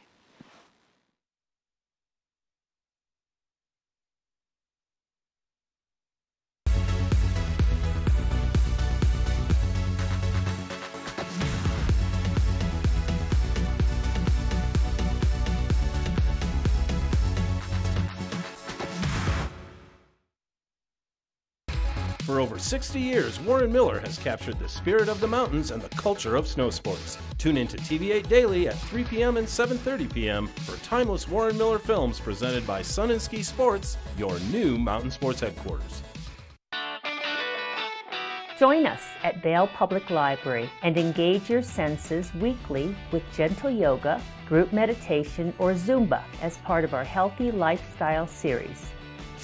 S10: For over 60 years, Warren Miller has captured the spirit of the mountains and the culture of snow sports. Tune into TV8 Daily at 3 p.m. and 7:30 p.m. for timeless Warren Miller films presented by Sun and Ski Sports, your new mountain sports headquarters.
S9: Join us at Vail Public Library and engage your senses weekly with gentle yoga, group meditation, or Zumba as part of our Healthy Lifestyle series.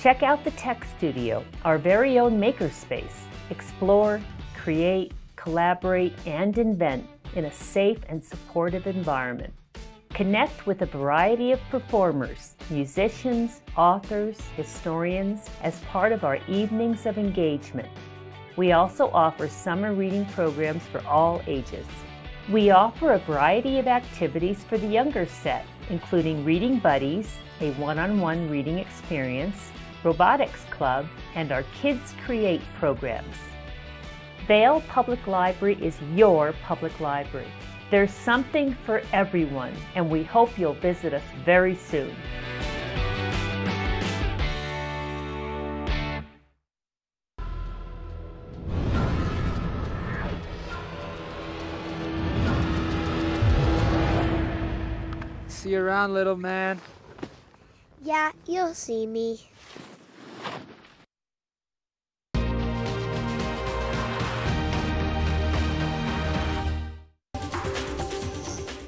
S9: Check out the Tech Studio, our very own makerspace. Explore, create, collaborate, and invent in a safe and supportive environment. Connect with a variety of performers, musicians, authors, historians as part of our evenings of engagement. We also offer summer reading programs for all ages. We offer a variety of activities for the younger set, including Reading Buddies, a one-on-one reading experience, Robotics Club, and our Kids Create programs. Vail Public Library is your public library. There's something for everyone, and we hope you'll visit us very soon.
S5: See you around, little man.
S8: Yeah, you'll see me.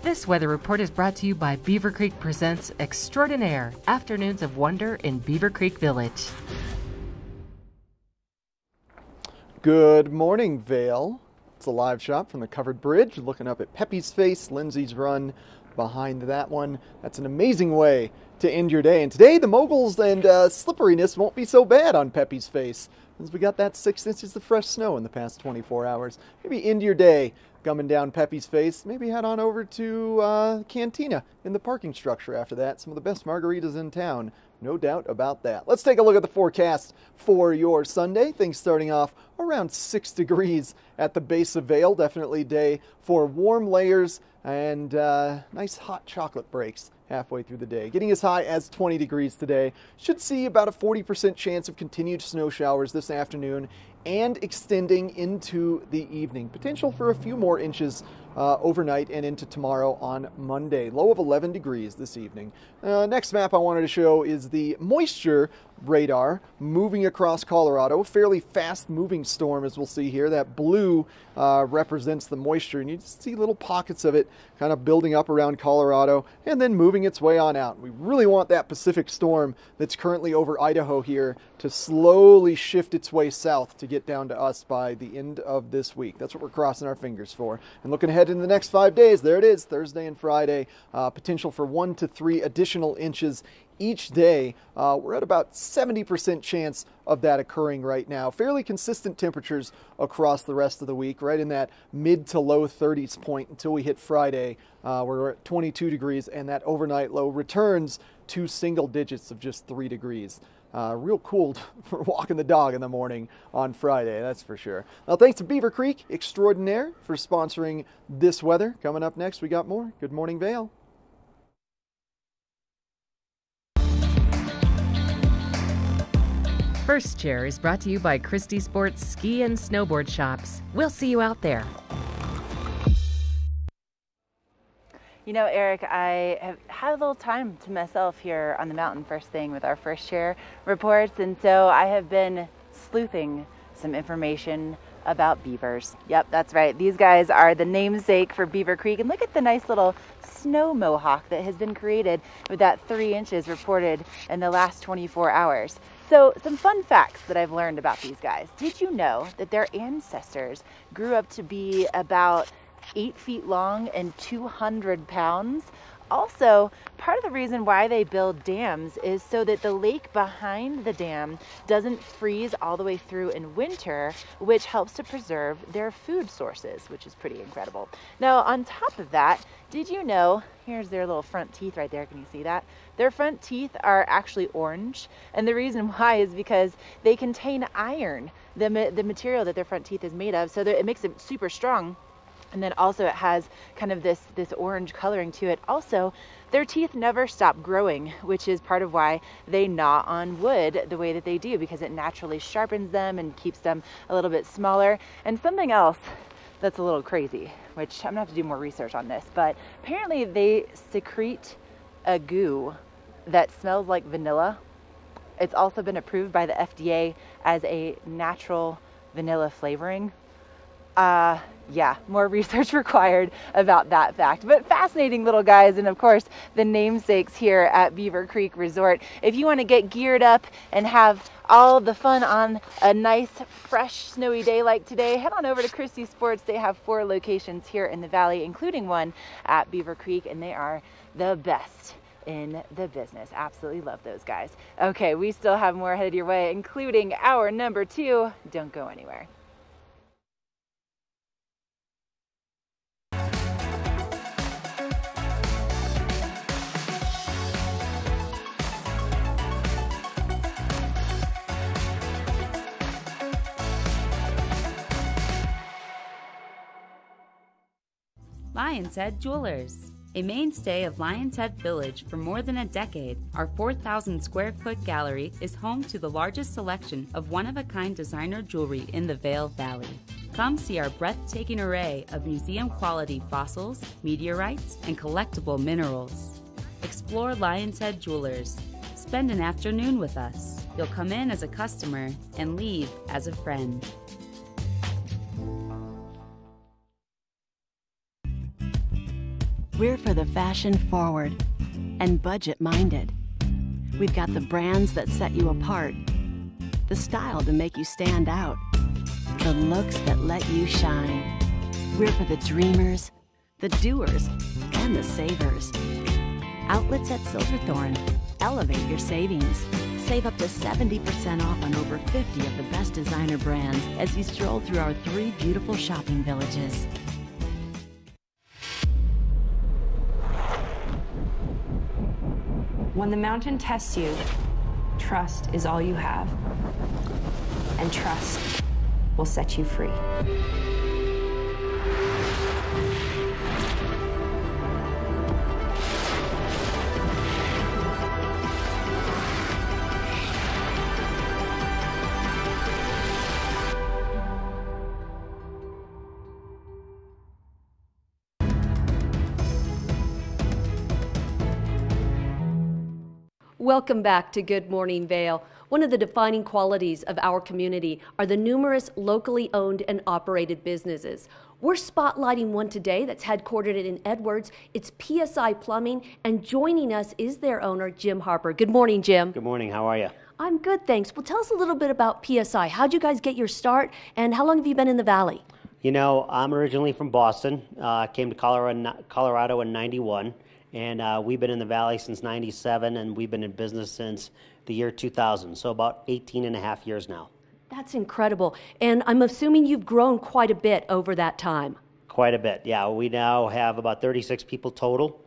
S11: This weather report is brought to you by Beaver Creek Presents Extraordinaire, Afternoons of Wonder in Beaver Creek Village.
S2: Good morning, Vail. It's a live shot from the covered bridge, looking up at Peppy's Face, Lindsay's Run behind that one. That's an amazing way to end your day. And today, the moguls and slipperiness won't be so bad on Peppy's Face, as we got that 6 inches of fresh snow in the past 24 hours. Maybe end your day gumming down Peppy's Face. Maybe head on over to Cantina in the parking structure after that. Some of the best margaritas in town. No doubt about that. Let's take a look at the forecast for your Sunday. Things starting off around 6 degrees at the base of Vail. Definitely a day for warm layers and nice hot chocolate breaks halfway through the day. Getting as high as 20 degrees today. Should see about a 40% chance of continued snow showers this afternoon and extending into the evening. Potential for a few more inches overnight and into tomorrow on Monday. Low of 11 degrees this evening. Next map I wanted to show is the moisture radar moving across Colorado. Fairly fast moving storm, as we'll see here. That blue represents the moisture, and you just see little pockets of it kind of building up around Colorado and then moving its way on out. We really want that Pacific storm that's currently over Idaho here to slowly shift its way south to get down to us by the end of this week. That's what we're crossing our fingers for. And looking ahead in the next 5 days, there it is, Thursday and Friday, potential for 1 to 3 additional inches each day. We're at about 70% chance of that occurring right now. Fairly consistent temperatures across the rest of the week, right in that mid to low 30s point until we hit Friday. We're at 22 degrees, and that overnight low returns to single digits of just 3 degrees. Real cool for walking the dog in the morning on Friday, that's for sure. Well, thanks to Beaver Creek Extraordinaire for sponsoring this weather. Coming up next, we got more Good Morning Vail.
S11: First Chair is brought to you by Christie Sports Ski and Snowboard Shops. We'll see you out there.
S3: You know, Eric, I have had a little time to myself here on the mountain first thing with our First Chair reports, and so I have been sleuthing some information about beavers. Yep, that's right. These guys are the namesake for Beaver Creek, and look at the nice little snow mohawk that has been created with that 3 inches reported in the last 24 hours. So some fun facts that I've learned about these guys. Did you know that their ancestors grew up to be about 8 feet long and 200 pounds? Also, part of the reason why they build dams is so that the lake behind the dam doesn't freeze all the way through in winter, which helps to preserve their food sources, which is pretty incredible. Now, on top of that, did you know, here's their little front teeth right there, can you see that? Their front teeth are actually orange, and the reason why is because they contain iron, the material that their front teeth is made of, so that it makes it super strong. And then also it has kind of this orange coloring to it. Also, their teeth never stop growing, which is part of why they gnaw on wood the way that they do, because it naturally sharpens them and keeps them a little bit smaller. And something else that's a little crazy, which I'm gonna have to do more research on this, but apparently they secrete a goo that smells like vanilla. It's also been approved by the FDA as a natural vanilla flavoring. Yeah, more research required about that fact, but fascinating little guys. And of course, the namesakes here at Beaver Creek Resort. If you want to get geared up and have all the fun on a nice, fresh, snowy day like today, head on over to Christie Sports. They have 4 locations here in the valley, including one at Beaver Creek, and they are the best in the business. Absolutely love those guys. Okay, we still have more headed your way, including our number 2. Don't go anywhere.
S6: Lion's Head Jewelers. A mainstay of Lion's Head Village for more than a decade, our 4,000 square foot gallery is home to the largest selection of one-of-a-kind designer jewelry in the Vail Valley. Come see our breathtaking array of museum-quality fossils, meteorites, and collectible minerals. Explore Lion's Head Jewelers. Spend an afternoon with us. You'll come in as a customer and leave as a friend.
S7: We're for the fashion forward and budget minded. We've got the brands that set you apart, the style to make you stand out, the looks that let you shine. We're for the dreamers, the doers, and the savers. Outlets at Silverthorne. Elevate your savings. Save up to 70% off on over 50 of the best designer brands as you stroll through our 3 beautiful shopping villages.
S13: When the mountain tests you, trust is all you have. And trust will set you free.
S23: Welcome back to Good Morning Vail. One of the defining qualities of our community are the numerous locally owned and operated businesses. We're spotlighting one today that's headquartered in Edwards. It's PSI Plumbing, and joining us is their owner, Jim Harper. Good morning, Jim.
S24: Good morning. How are you?
S23: I'm good, thanks. Well, tell us a little bit about PSI. How'd you guys get your start, and how long have you been in the Valley?
S24: You know, I'm originally from Boston. Came to Colorado in '91. And we've been in the Valley since '97, and we've been in business since the year 2000, so about 18 and a half years now.
S23: That's incredible. And I'm assuming you've grown quite a bit over that time.
S24: Quite a bit, yeah. We now have about 36 people total,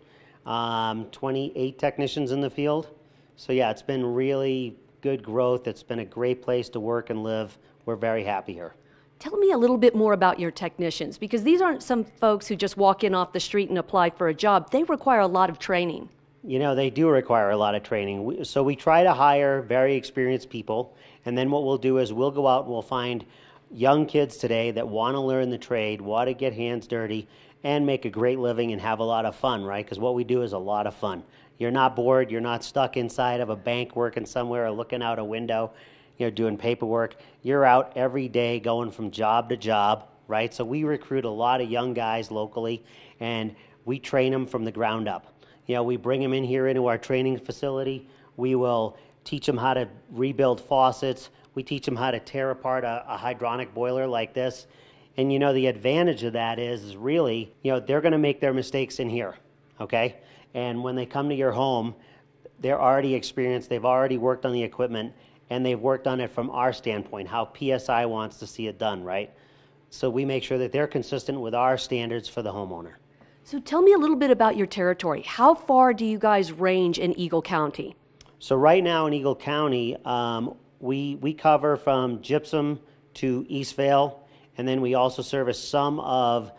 S24: 28 technicians in the field. So yeah, it's been really good growth. It's been a great place to work and live. We're very happy here.
S23: Tell me a little bit more about your technicians, because these aren't some folks who just walk in off the street and apply for a job. They require a lot of training.
S24: You know, they do require a lot of training. So we try to hire very experienced people, and then what we'll do is we'll go out and we'll find young kids today that want to learn the trade, want to get hands dirty, and make a great living and have a lot of fun, right? Because what we do is a lot of fun. You're not bored. You're not stuck inside of a bank working somewhere or looking out a window, you know, doing paperwork. You're out every day going from job to job, right? So we recruit a lot of young guys locally, and we train them from the ground up. We bring them in here into our training facility. We will teach them how to rebuild faucets. We teach them how to tear apart a hydronic boiler like this. And the advantage of that is really, they're going to make their mistakes in here, okay? And when they come to your home, they're already experienced, they've already worked on the equipment, and they've worked on it from our standpoint, how PSI wants to see it done, right? So we make sure that they're consistent with our standards for the homeowner.
S23: So tell me a little bit about your territory. How far do you guys range in Eagle County?
S24: So right now in Eagle County, we cover from Gypsum to East Vale, and then we also service some of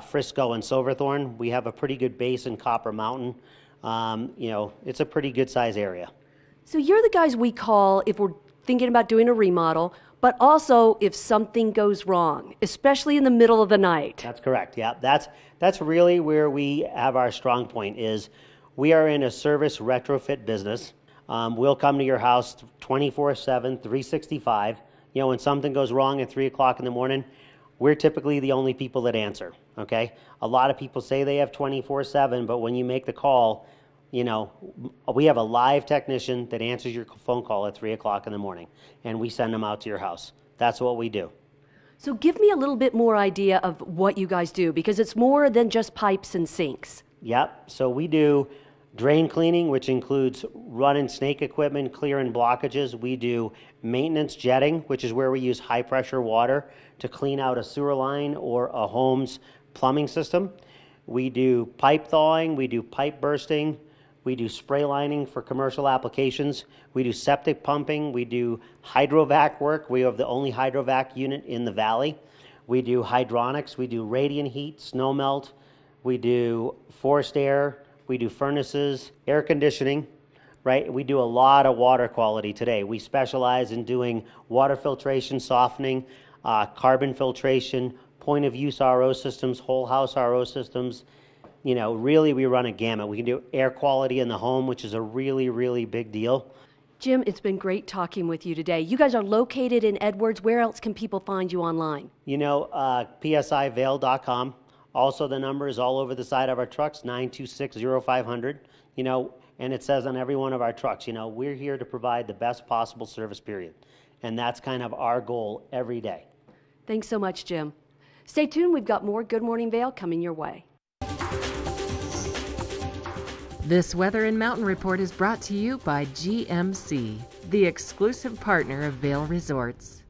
S24: Frisco and Silverthorne. We have a pretty good base in Copper Mountain. It's a pretty good size area.
S23: So you're the guys we call if we're thinking about doing a remodel, but also if something goes wrong, especially in the middle of the night.
S24: That's correct, yeah. That's really where we have our strong point is we are in a service retrofit business. We'll come to your house 24/7, 365. When something goes wrong at 3 o'clock in the morning, we're typically the only people that answer, okay? A lot of people say they have 24/7, but when you make the call, we have a live technician that answers your phone call at 3 o'clock in the morning, and we send them out to your house. That's what we do.
S23: So give me a little bit more idea of what you guys do, because it's more than just pipes and sinks.
S24: Yep, so we do drain cleaning, which includes run and snake equipment, clearing blockages. We do maintenance jetting, which is where we use high pressure water to clean out a sewer line or a home's plumbing system. We do pipe thawing, we do pipe bursting, we do spray lining for commercial applications, we do septic pumping, we do hydrovac work. We have the only hydrovac unit in the valley. We do hydronics, we do radiant heat, snow melt, we do forced air, we do furnaces, air conditioning, right? We do a lot of water quality today. We specialize in doing water filtration, softening, carbon filtration, point of use RO systems, whole house RO systems. Really we run a gamut. We can do air quality in the home, which is a really, really big deal.
S23: Jim, it's been great talking with you today. You guys are located in Edwards. Where else can people find you online?
S24: PSIVale.com. Also, the number is all over the side of our trucks, 926-0500. And it says on every one of our trucks, we're here to provide the best possible service, period. And that's kind of our goal every day.
S23: Thanks so much, Jim. Stay tuned. We've got more Good Morning Vale coming your way.
S11: This Weather and Mountain Report is brought to you by GMC, the exclusive partner of Vail Resorts.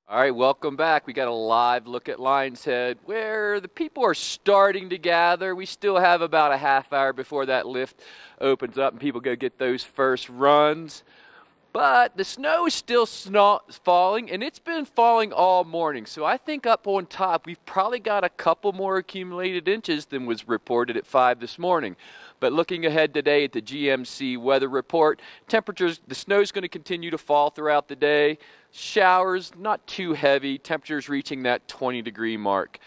S12: All right, welcome back. We got a live look at Lion's Head where the people are starting to gather. We still have about a half hour before that lift opens up and people go get those first runs. But the snow is still falling, and it's been falling all morning. So I think up on top, we've probably got a couple more accumulated inches than was reported at 5 this morning. But looking ahead today at the GMC weather report, temperatures, the snow's going to continue to fall throughout the day. Showers, not too heavy, temperatures reaching that 20-degree mark.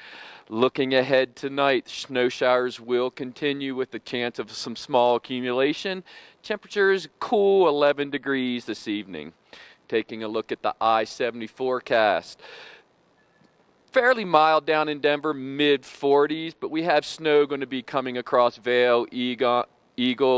S12: Looking ahead tonight, snow showers will continue with the chance of some small accumulation. Temperatures cool 11 degrees this evening. Taking a look at the I-70 forecast. Fairly mild down in Denver, mid-40s, but we have snow going to be coming across Vail, Eagle,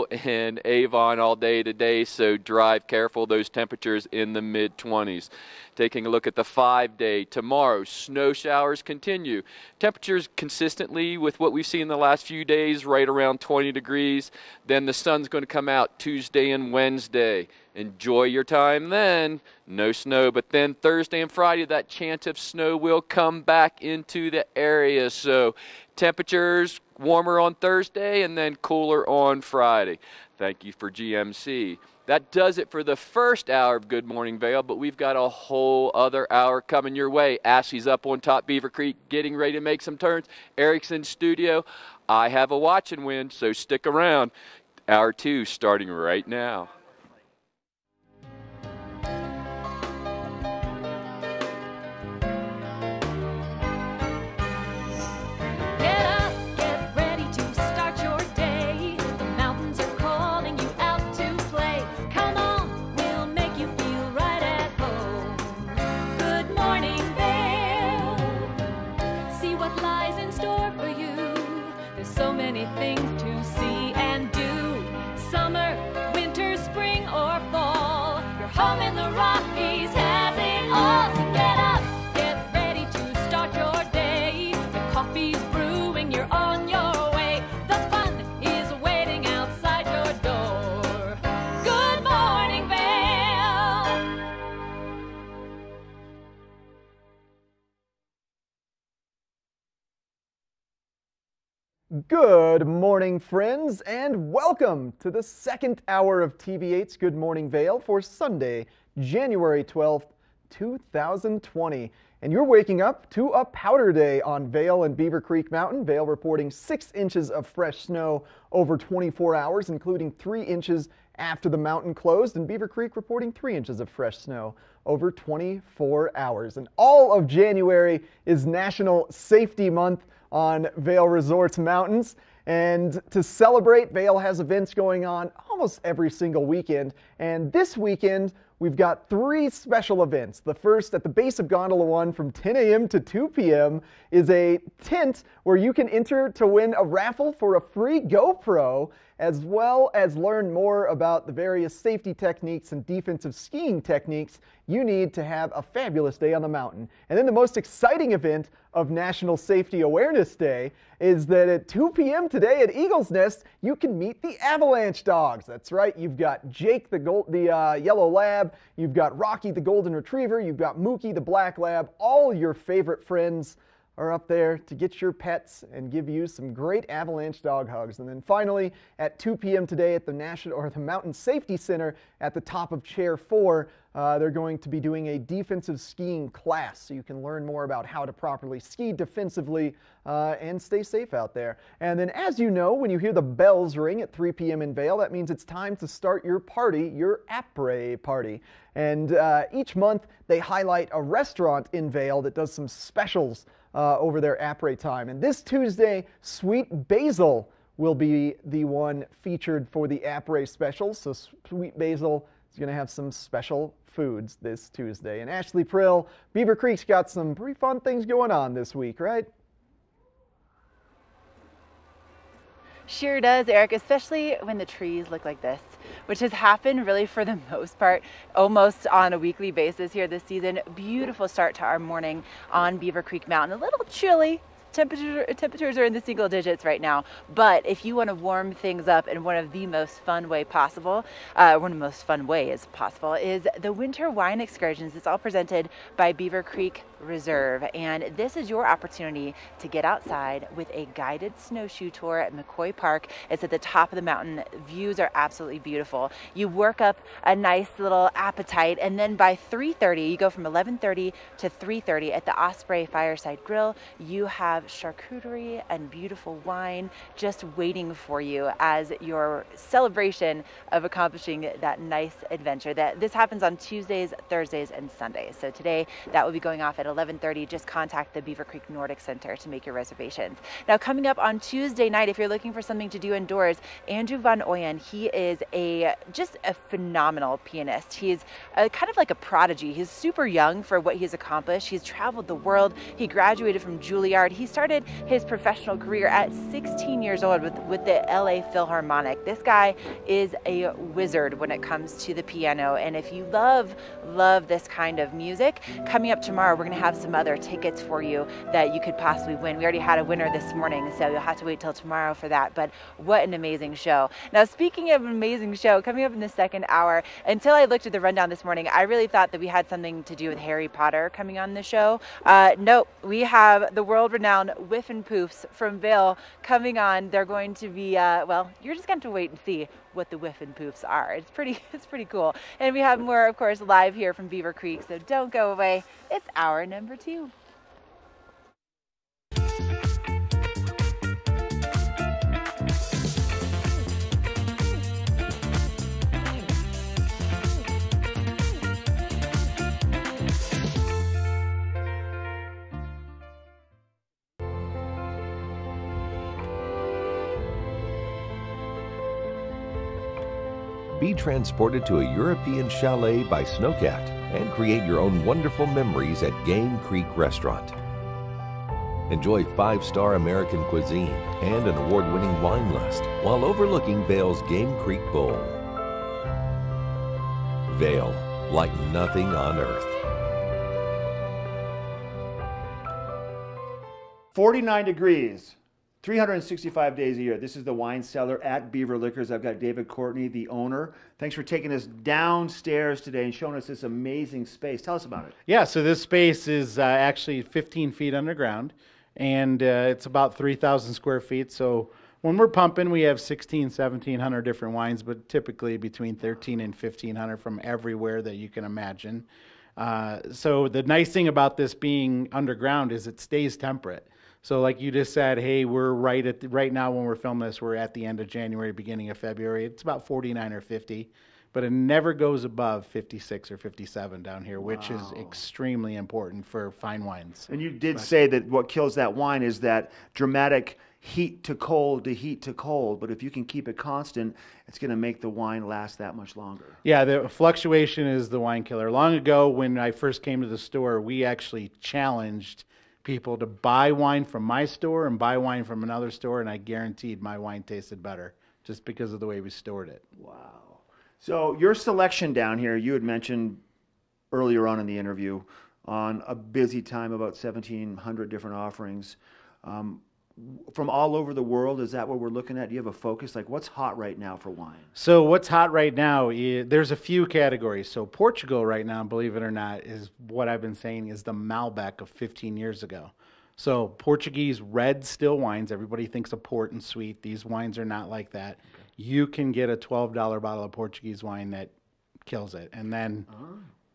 S12: and Avon all day today, so drive careful. Those temperatures in the mid-20s. Taking a look at the 5-day tomorrow, snow showers continue. Temperatures consistently with what we've seen the last few days, right around 20 degrees. Then the sun's going to come out Tuesday and Wednesday. Enjoy your time then. No snow, but then Thursday and Friday, that chance of snow will come back into the area. So temperatures warmer on Thursday and then cooler on Friday. Thank you for GMC. That does it for the first hour of Good Morning Vail, but we've got a whole other hour coming your way. Ashley's up on top Beaver Creek getting ready to make some turns. Eric's in studio. I have a watch and win, so stick around. Hour 2 starting right now.
S14: Lies home in the Rockies has it all. So get up, get ready to start your day. The coffee's brewing, you're on your way. The fun is waiting outside your door. Good morning, Vale.
S2: Good morning, friends, and welcome to the second hour of TV8's Good Morning Vale for Sunday, January 12th, 2020. And you're waking up to a powder day on Vale and Beaver Creek Mountain. Vale reporting 6 inches of fresh snow over 24 hours, including 3 inches after the mountain closed, and Beaver Creek reporting 3 inches of fresh snow over 24 hours. And all of January is National Safety Month on Vale Resorts Mountains. And to celebrate, Vale has events going on almost every single weekend. And this weekend, we've got 3 special events. The first, at the base of Gondola 1 from 10 a.m. to 2 p.m. is a tent where you can enter to win a raffle for a free GoPro, as well as learn more about the various safety techniques and defensive skiing techniques you need to have a fabulous day on the mountain. And then the most exciting event of National Safety Awareness Day is that at 2 p.m. today at Eagle's Nest, you can meet the Avalanche Dogs. That's right, you've got Jake the Yellow Lab, you've got Rocky the Golden Retriever, you've got Mookie the Black Lab. All your favorite friends are up there to get your pets and give you some great Avalanche dog hugs. And then finally, at 2 p.m. today at the Mountain Safety Center at the top of Chair 4, they're going to be doing a defensive skiing class, so you can learn more about how to properly ski defensively and stay safe out there. And then, as you know, when you hear the bells ring at 3 p.m. in Vale, that means it's time to start your party, your après party. And each month, they highlight a restaurant in Vale that does some specials over their après time. And this Tuesday, Sweet Basil will be the one featured for the après specials. So Sweet Basil is going to have some special foods this Tuesday. And Ashley Prill, Beaver Creek's got some pretty fun things going on this week, right?
S3: Sure does, Eric, especially when the trees look like this, which has happened really for the most part almost on a weekly basis here this season. Beautiful start to our morning on Beaver Creek Mountain. A little chilly. Temperatures are in the single digits right now, but if you want to warm things up in one of the most fun ways possible, is the winter wine excursions. It's all presented by Beaver Creek Reserve, and this is your opportunity to get outside with a guided snowshoe tour at McCoy Park. It's at the top of the mountain. Views are absolutely beautiful. You work up a nice little appetite, and then by 3:30, you go from 11:30 to 3:30 at the Osprey Fireside Grill. You have charcuterie and beautiful wine just waiting for you as your celebration of accomplishing that nice adventure. This happens on Tuesdays, Thursdays, and Sundays. So today that will be going off at 11:30. Just contact the Beaver Creek Nordic Center to make your reservations. Now, coming up on Tuesday night, if you're looking for something to do indoors, Andrew Van Oyen, he is just a phenomenal pianist. He's kind of like a prodigy. He's super young for what he's accomplished. He's traveled the world. He graduated from Juilliard. He started his professional career at 16 years old with the LA Philharmonic. This guy is a wizard when it comes to the piano, and if you love this kind of music, coming up tomorrow, we're going to have some other tickets for you that you could possibly win. We already had a winner this morning, so you'll have to wait till tomorrow for that, but what an amazing show. Now, speaking of an amazing show, coming up in the second hour, until I looked at the rundown this morning, I really thought that we had something to do with Harry Potter coming on the show. Nope, we have the world-renowned Whiff and Poofs from Vale coming on. They're going to be, well, you're just going to have to wait and see what the Whiff and Poofs are. It's pretty cool. And we have more, of course, live here from Beaver Creek, so don't go away. It's hour number 2.
S19: Be transported to a European chalet by Snowcat and create your own wonderful memories at Game Creek Restaurant. Enjoy 5-star American cuisine and an award-winning wine list while overlooking Vale's Game Creek Bowl. Vale,
S1: like nothing on earth.
S15: 49 degrees, 365 days a year. This is the wine cellar at Beaver Liquors. I've got David Courtney, the owner. Thanks for taking us downstairs today and showing us this amazing space. Tell us about it.
S17: Yeah, so this space is actually 15 feet underground, and it's about 3,000 square feet. So when we're pumping, we have 1,700 different wines, but typically between 1,300 and 1,500 from everywhere that you can imagine. So the nice thing about this being underground is it stays temperate. So like you just said, hey, we're right now when we're filming this, we're at the end of January, beginning of February. It's about 49 or 50, but it never goes above 56 or 57 down here, which is extremely important for fine wines.
S15: And you did say that what kills that wine is that dramatic heat to cold to heat to cold, but if you can keep it constant, it's going to make the wine last that much longer.
S17: Yeah, the fluctuation is the wine killer. Long ago, when I first came to the store, we actually challenged people to buy wine from my store and buy wine from another store, and I guaranteed my wine tasted better just because of the way we stored it.
S15: Wow. So your selection down here, you had mentioned earlier on in the interview on a busy time, about 1,700 different offerings. From all over the world, is that what we're looking at? Do you have a focus? Like, what's hot right now for wine?
S17: So what's hot right now, there's a few categories. So Portugal right now, believe it or not, is what I've been saying is the Malbec of 15 years ago. So Portuguese red still wines, everybody thinks of port and sweet. These wines are not like that. Okay. You can get a $12 bottle of Portuguese wine that kills it. And then,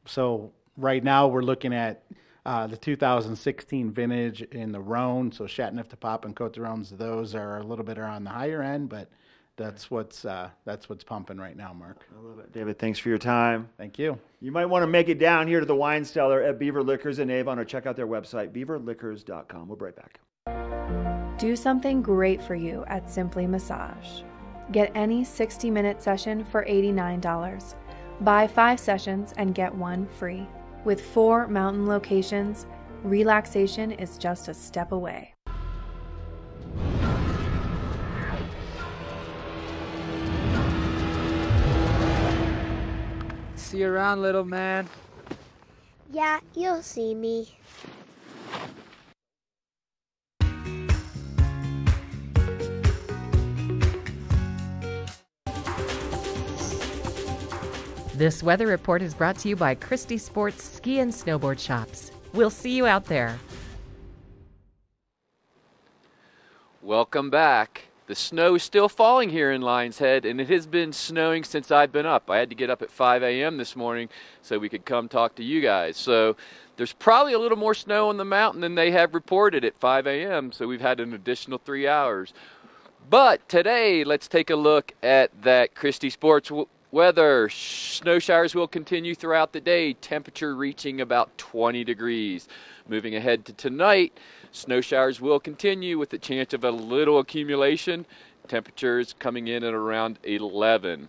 S17: so right now we're looking at the 2016 vintage in the Rhone, so Chateauneuf du Pape and Côte de Rhomes, those are a little bit on the higher end, but that's what's pumping right now, Mark.
S15: I love it. David, thanks for your time.
S17: Thank you.
S15: You might want to make it down here to the wine cellar at Beaver Liquors in Avon, or check out their website, beaverliquors.com. We'll be right back.
S28: Do something great for you at Simply Massage. Get any 60-minute session for $89. Buy 5 sessions and get 1 free. With 4 mountain locations, relaxation is just a step away.
S5: See you around, little man.
S8: Yeah, you'll see me.
S11: This weather report is brought to you by Christie Sports Ski and Snowboard Shops. We'll see you out there.
S12: Welcome back. The snow is still falling here in Lion's Head, and it has been snowing since I've been up. I had to get up at 5 a.m. this morning so we could come talk to you guys. So there's probably a little more snow on the mountain than they have reported at 5 a.m., so we've had an additional 3 hours. But today, let's take a look at that Christie Sports weather. Snow showers will continue throughout the day, temperature reaching about 20 degrees. Moving ahead to tonight, snow showers will continue with the chance of a little accumulation. Temperatures coming in at around 11.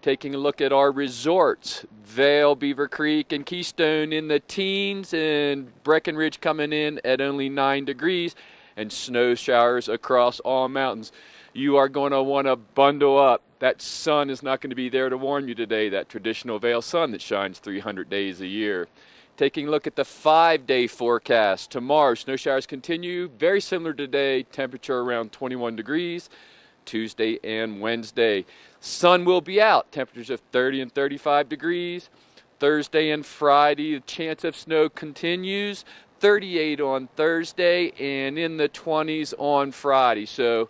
S12: Taking a look at our resorts, Vail, Beaver Creek, and Keystone in the teens, and Breckenridge coming in at only 9 degrees, and snow showers across all mountains. You are going to want to bundle up. That sun is not going to be there to warm you today, that traditional Vail sun that shines 300 days a year. Taking a look at the 5-day forecast. Tomorrow, snow showers continue, very similar to today, temperature around 21 degrees. Tuesday and Wednesday, sun will be out, temperatures of 30 and 35 degrees. Thursday and Friday, the chance of snow continues, 38 on Thursday and in the 20s on Friday. So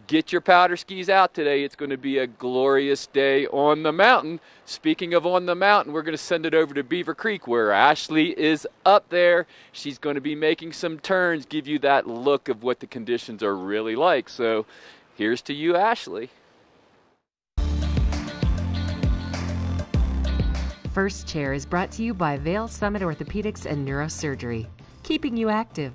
S12: get your powder skis out today. It's going to be a glorious day on the mountain. Speaking of on the mountain, we're going to send it over to Beaver Creek where Ashley is up there. She's going to be making some turns, give you that look of what the conditions are really like. So here's to you, Ashley.
S11: First Chair is brought to you by Vail Summit Orthopedics and Neurosurgery, keeping you active.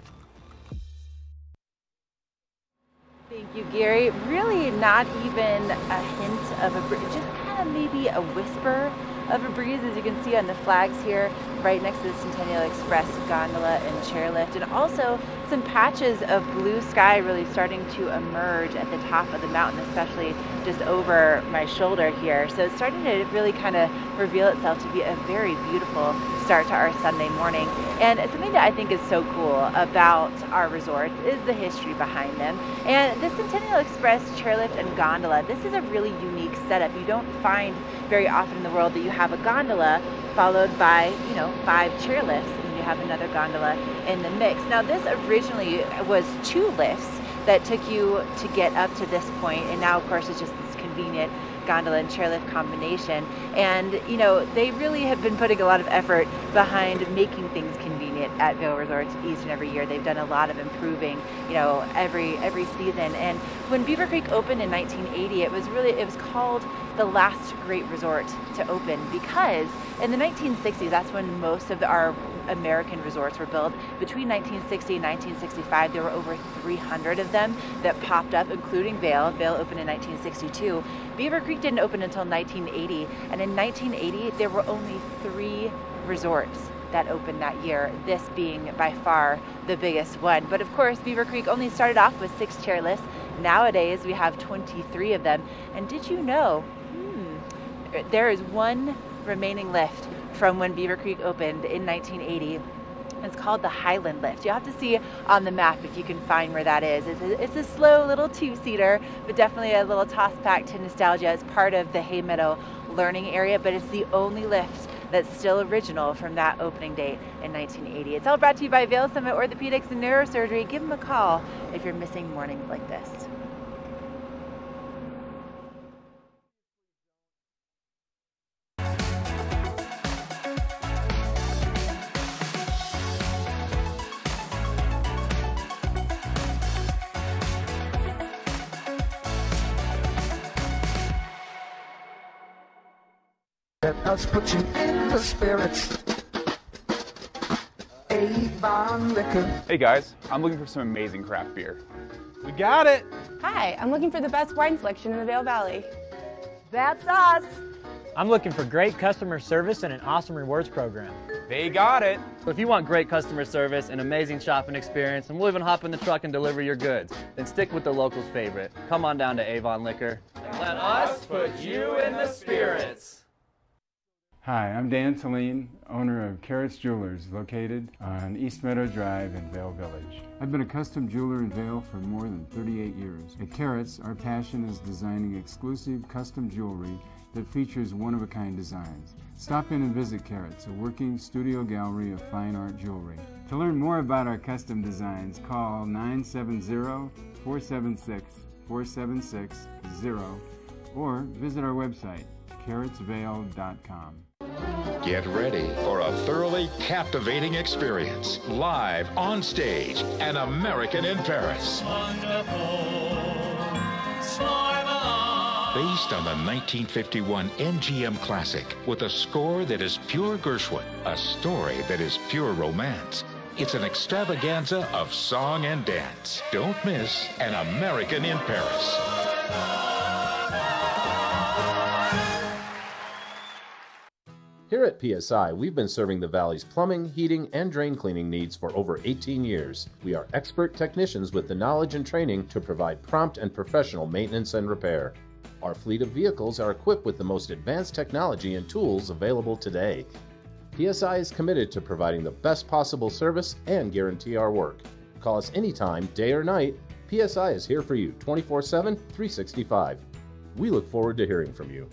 S3: Thank you, Gary. Really not even a hint of just kind of maybe a whisper of a breeze, as you can see on the flags here, right next to the Centennial Express gondola and chairlift, and also some patches of blue sky really starting to emerge at the top of the mountain, especially just over my shoulder here. So it's starting to really kind of reveal itself to be a very beautiful start to our Sunday morning. And something that I think is so cool about our resorts is the history behind them. And the Centennial Express chairlift and gondola, this is a really unique setup. You don't find very often in the world that you have a gondola followed by, you know, 5 chairlifts, and you have another gondola in the mix. Now, this originally was 2 lifts that took you to get up to this point, and now, of course, it's just this convenient gondola and chairlift combination. And you know, they really have been putting a lot of effort behind making things convenient at Vail Resorts each and every year. They've done a lot of improving, you know, every season. And when Beaver Creek opened in 1980, it was called the last great resort to open, because in the 1960s, that's when most of our American resorts were built. Between 1960 and 1965, there were over 300 of them that popped up, including Vail. Vail opened in 1962. Beaver Creek didn't open until 1980, and in 1980, there were only 3 resorts that opened that year, this being by far the biggest one. But of course, Beaver Creek only started off with 6 chairlifts. Nowadays, we have 23 of them. And did you know, there is 1 remaining lift from when Beaver Creek opened in 1980. It's called the Highland Lift. You'll have to see on the map if you can find where that is. It's a slow little 2-seater, but definitely a little toss back to nostalgia. It's part of the Hay Meadow learning area, but it's the only lift that's still original from that opening date in 1980. It's all brought to you by Vail Summit Orthopedics and Neurosurgery. Give them a call if you're missing mornings like this.
S4: Let us put you in the spirits. Avon Liquor.
S18: Hey guys, I'm looking for some amazing craft beer. We got it!
S20: Hi, I'm looking for the best wine selection in the Vail Valley. That's us!
S21: I'm looking for great customer service and an awesome rewards program.
S18: They got it!
S21: So if you want great customer service, an amazing shopping experience, and we'll even hop in the truck and deliver your goods, then stick with the locals' favorite. Come on down to Avon Liquor.
S22: Let us put you in the spirits.
S25: Hi, I'm Dan Saline, owner of Carrots Jewelers, located on East Meadow Drive in Vail Village. I've been a custom jeweler in Vail for more than 38 years. At Carrots, our passion is designing exclusive custom jewelry that features one-of-a-kind designs. Stop in and visit Carrots, a working studio gallery of fine art jewelry. To learn more about our custom designs, call 970-476-4760 or visit our website, carrotsvail.com.
S26: Get ready for a thoroughly captivating experience. Live on stage, An American in Paris. Based on the 1951 MGM classic, with a score that is pure Gershwin, a story that is pure romance. It's an extravaganza of song and dance. Don't miss An American in Paris.
S10: Here at PSI, we've been serving the Valley's plumbing, heating, and drain cleaning needs for over 18 years. We are expert technicians with the knowledge and training to provide prompt and professional maintenance and repair. Our fleet of vehicles are equipped with the most advanced technology and tools available today. PSI is committed to providing the best possible service and guarantee our work. Call us anytime, day or night. PSI is here for you 24/7, 365. We look forward to hearing from you.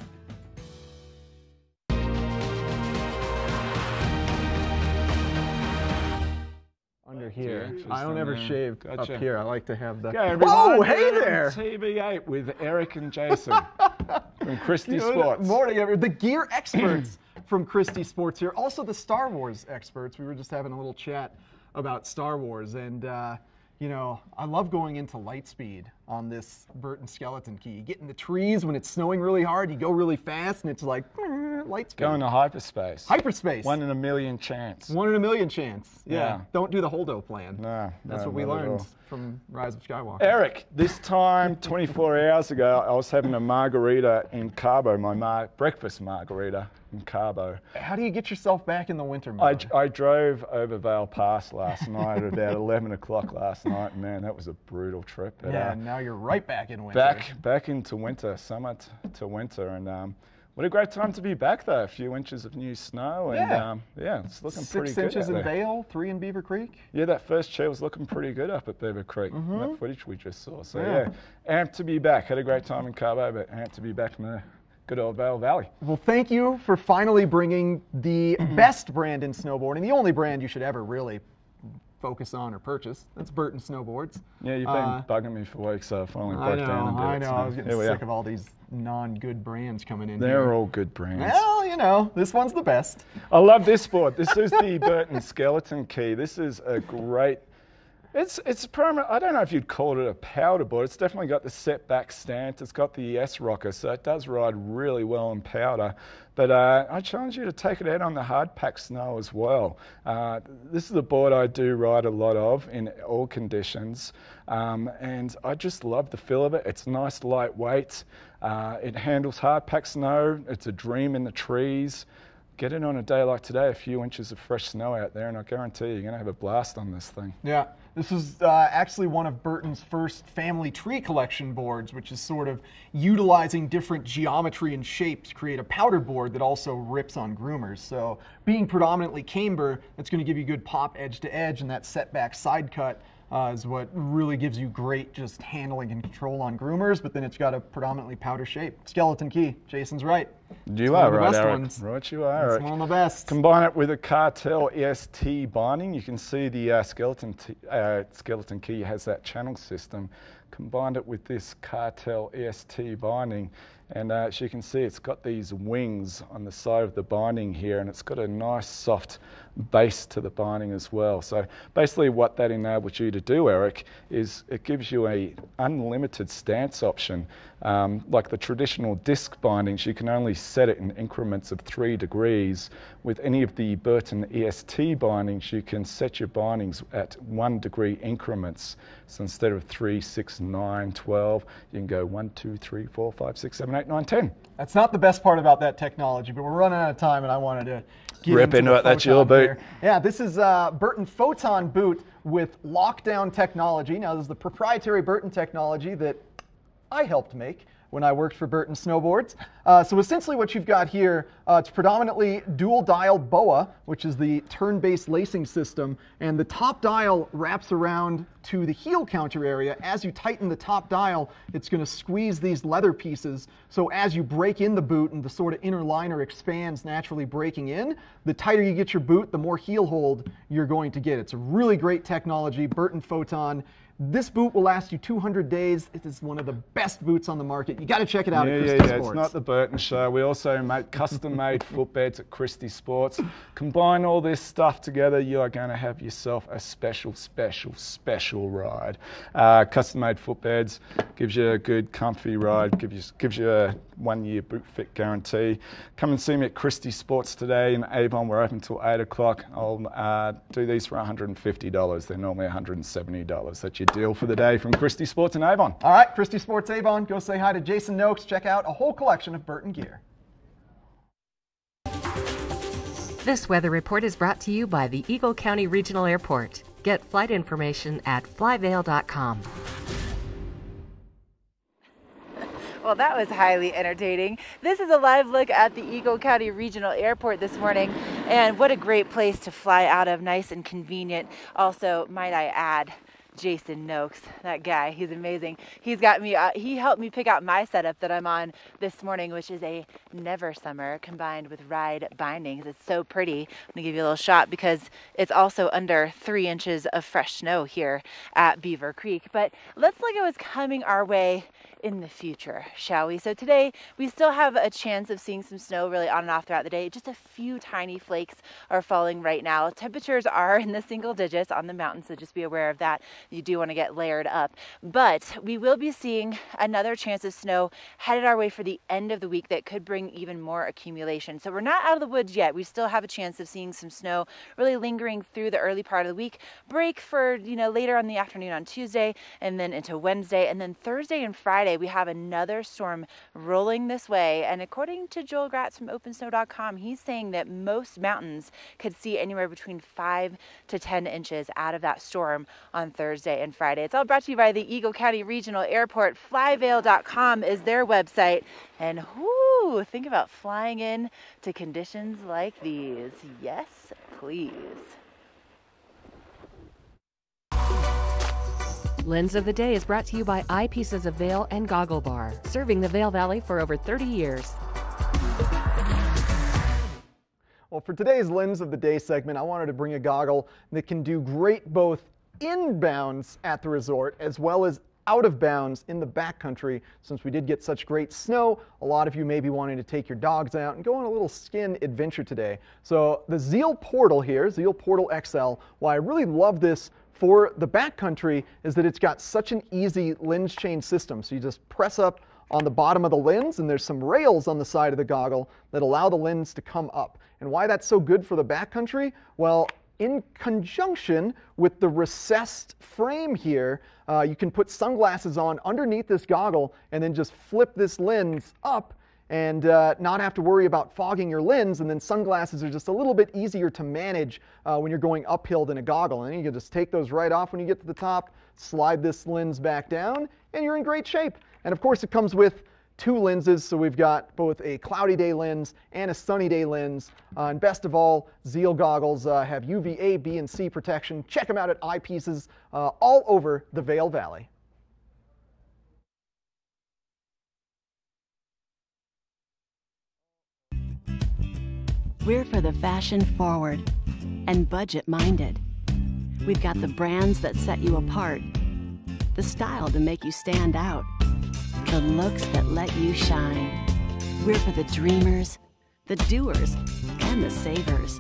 S2: Under here. I don't ever shave up here. I like to have the...
S27: Okay, everyone.
S2: Whoa, hey there!
S27: TV8 with Eric and Jason from Christie Sports.
S2: Morning, everyone. The gear experts from Christie Sports here. Also the Star Wars experts. We were just having a little chat about Star Wars, and you know, I love going into light speed on this Burton skeleton key. You get in the trees when it's snowing really hard, you go really fast, and it's like Light speed.
S27: Going to hyperspace.
S2: Hyperspace.
S27: 1 in a million chance.
S2: 1 in a million chance. Yeah.
S27: Yeah.
S2: Don't do the Holdo plan.
S27: No.
S2: That's what we learned from Rise of Skywalker.
S27: Eric, this time 24 hours ago, I was having a margarita in Cabo, my breakfast margarita in Cabo.
S2: How do you get yourself back in the winter mode?
S27: I drove over Vale Pass last night at about 11 o'clock last night, and man, that was a brutal trip. But,
S2: yeah, and now you're right back in winter.
S27: Back into winter, summer to winter, and what a great time to be back though. A few inches of new snow, and yeah, it's looking pretty good.
S2: 6 inches in Vale, 3 in Beaver Creek.
S27: Yeah, that first chair was looking pretty good up at Beaver Creek. That footage we just saw. So yeah, amped to be back. Had a great time in Cabo, but amped to be back in the good old Vale Valley.
S2: Well, thank you for finally bringing the best brand in snowboarding, the only brand you should ever really focus on or purchase. That's Burton Snowboards.
S27: Yeah, you've been bugging me for weeks, so I finally broke down and did it.
S2: I know. I was getting sick of all these non-good brands coming in.
S27: They're all good brands.
S2: Well, you know, this one's the best.
S27: I love this board. This is the Burton Skeleton Key. This is a great. It's I don't know if you'd call it a powder board. It's definitely got the setback stance. It's got the S-rocker, so it does ride really well in powder. But I challenge you to take it out on the hard pack snow as well. This is a board I do ride a lot of in all conditions, and I just love the feel of it. It's nice, lightweight. It handles hard pack snow. It's a dream in the trees. Get it on a day like today, a few inches of fresh snow out there, and I guarantee you're going to have a blast on this thing.
S2: Yeah, this is actually one of Burton's first family tree collection boards, which is sort of utilizing different geometry and shapes to create a powder board that also rips on groomers. So being predominantly camber, that's going to give you good pop edge to edge, and that setback side cut is what really gives you great just handling and control on groomers, but then it's got a predominantly powder shape. Skeleton Key, Jason's right.
S27: You are right, Eric. Right, you are.
S2: It's one of the best.
S27: Combine it with a Cartel EST binding. You can see the Skeleton Key has that channel system. Combined it with this Cartel EST binding, and as you can see, it's got these wings on the side of the binding here, and it's got a nice soft base to the binding as well. So basically what that enables you to do, Eric, is it gives you a unlimited stance option. Like the traditional disc bindings, you can only set it in increments of 3 degrees. With any of the Burton EST bindings, you can set your bindings at 1 degree increments. So instead of 3, 6, 9, 12, you can go 1, 2, 3, 4, 5, 6, 7, 8, 9, 10.
S2: That's not the best part about that technology, but we're running out of time, and I wanted to
S27: rip into it. That's your boot.
S2: Here. Yeah, this is Burton Photon boot with lockdown technology. Now, this is the proprietary Burton technology that I helped make when I worked for Burton Snowboards. So essentially what you've got here, it's predominantly dual dial BOA, which is the turn-based lacing system, and the top dial wraps around to the heel counter area. As you tighten the top dial, it's going to squeeze these leather pieces, so as you break in the boot and the sort of inner liner expands, naturally breaking in, the tighter you get your boot, the more heel hold you're going to get. It's a really great technology, Burton Photon. This boot will last you 200 days. It is one of the best boots on the market. You got to check it out at Christie Sports.
S27: It's not the Burton show. We also make custom-made footbeds at Christie Sports. Combine all this stuff together, you are going to have yourself a special, special, special ride. Custom-made footbeds gives you a good, comfy ride. Gives you a 1-year boot fit guarantee. Come and see me at Christie Sports today in Avon. We're open till 8 o'clock. I'll do these for $150. They're normally $170. That's your deal for the day from Christie Sports in Avon.
S2: All right, Christie Sports Avon. Go say hi to Jason Noakes. Check out a whole collection of Burton gear.
S11: This weather report is brought to you by the Eagle County Regional Airport. Get flight information at flyvail.com.
S3: Well, that was highly entertaining. This is a live look at the Eagle County Regional Airport this morning, and what a great place to fly out of, nice and convenient. Also, might I add, Jason Noakes, that guy, he's amazing. He's got me, he helped me pick out my setup that I'm on this morning, which is a Never Summer combined with Ride bindings. It's so pretty. I'm gonna give you a little shot because it's also under 3 inches of fresh snow here at Beaver Creek. But let's look at what's coming our way in the future, shall we? So today we still have a chance of seeing some snow really on and off throughout the day. Just a few tiny flakes are falling right now. Temperatures are in the single digits on the mountain, so just be aware of that. You do want to get layered up. But we will be seeing another chance of snow headed our way for the end of the week that could bring even more accumulation. So we're not out of the woods yet. We still have a chance of seeing some snow really lingering through the early part of the week. Break for, later on the afternoon on Tuesday and then into Wednesday, and then Thursday and Friday we have another storm rolling this way. And according to Joel Gratz from OpenSnow.com, he's saying that most mountains could see anywhere between 5 to 10 inches out of that storm on Thursday and Friday. It's all brought to you by the Eagle County Regional Airport. Flyvail.com is their website. And whoo, think about flying in to conditions like these. Yes, please.
S11: Lens of the Day is brought to you by Eyepieces of Vail and Goggle Bar, serving the Vail Valley for over 30 years.
S2: Well, for today's Lens of the Day segment, I wanted to bring a goggle that can do great both inbounds at the resort as well as out of bounds in the backcountry. Since we did get such great snow, a lot of you may be wanting to take your dogs out and go on a little skin adventure today. So the Zeal Portal here, Zeal Portal XL, why I really love this for the backcountry is that it's got such an easy lens change system. So you just press up on the bottom of the lens, and there's some rails on the side of the goggle that allow the lens to come up. And why that's so good for the backcountry? Well, in conjunction with the recessed frame here, you can put sunglasses on underneath this goggle and then just flip this lens up and not have to worry about fogging your lens. And then sunglasses are just a little bit easier to manage when you're going uphill than a goggle. And you can just take those right off when you get to the top, slide this lens back down, and you're in great shape. And of course it comes with 2 lenses, so we've got both a cloudy day lens and a sunny day lens. And best of all, Zeal goggles have UVA, B, and C protection. Check them out at Eyepieces all over the Vail Valley.
S6: We're for the fashion forward and budget minded. We've got the brands that set you apart, the style to make you stand out, the looks that let you shine. We're for the dreamers, the doers, and the savers.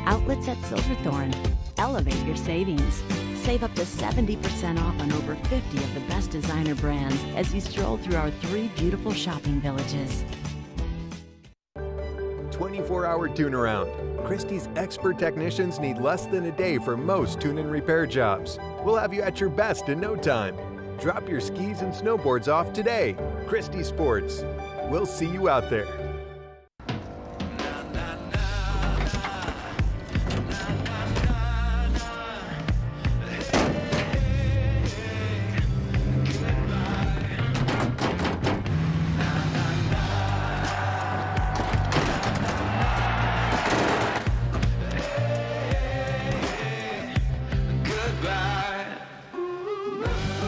S6: Outlets at Silverthorne. Elevate your savings. Save up to 70% off on over 50 of the best designer brands as you stroll through our 3 beautiful shopping villages.
S19: 24-hour tune-around. Christie's expert technicians need less than a day for most tune and repair jobs. We'll have you at your best in no time. Drop your skis and snowboards off today. Christie Sports. We'll see you out there.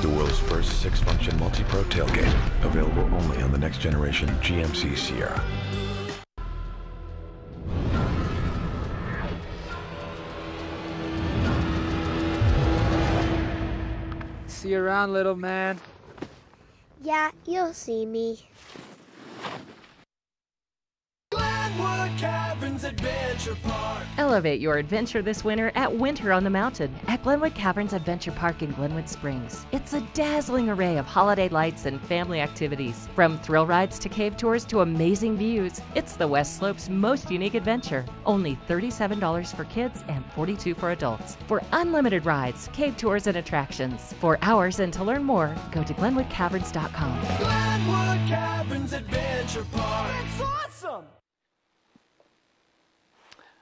S1: The world's first 6-function multi-pro tailgate, available only on the next generation GMC Sierra.
S5: See you around, little man.
S8: Yeah, you'll see me.
S11: Elevate your adventure this winter at Winter on the Mountain at Glenwood Caverns Adventure Park in Glenwood Springs. It's a dazzling array of holiday lights and family activities. From thrill rides to cave tours to amazing views, it's the West Slope's most unique adventure. Only $37 for kids and $42 for adults. For unlimited rides, cave tours, and attractions. For hours and to learn more, go to GlenwoodCaverns.com.
S22: Glenwood Caverns Adventure Park. It's awesome!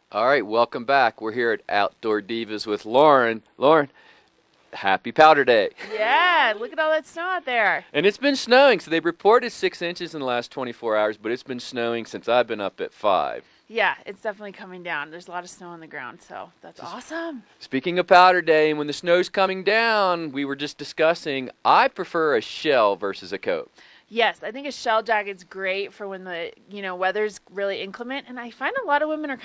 S12: All right, welcome back. We're here at Outdoor Divas with Lauren. Lauren, happy Powder Day.
S20: Yeah, look at all that snow out there.
S12: And it's been snowing, so they've reported 6 inches in the last 24 hours, but it's been snowing since I've been up at 5.
S20: Yeah, it's definitely coming down. There's a lot of snow on the ground, so that's awesome.
S12: Speaking of Powder Day, and when the snow's coming down, we were just discussing, I prefer a shell versus a coat.
S20: Yes, I think a shell jacket's great for when the, weather's really inclement. And I find a lot of women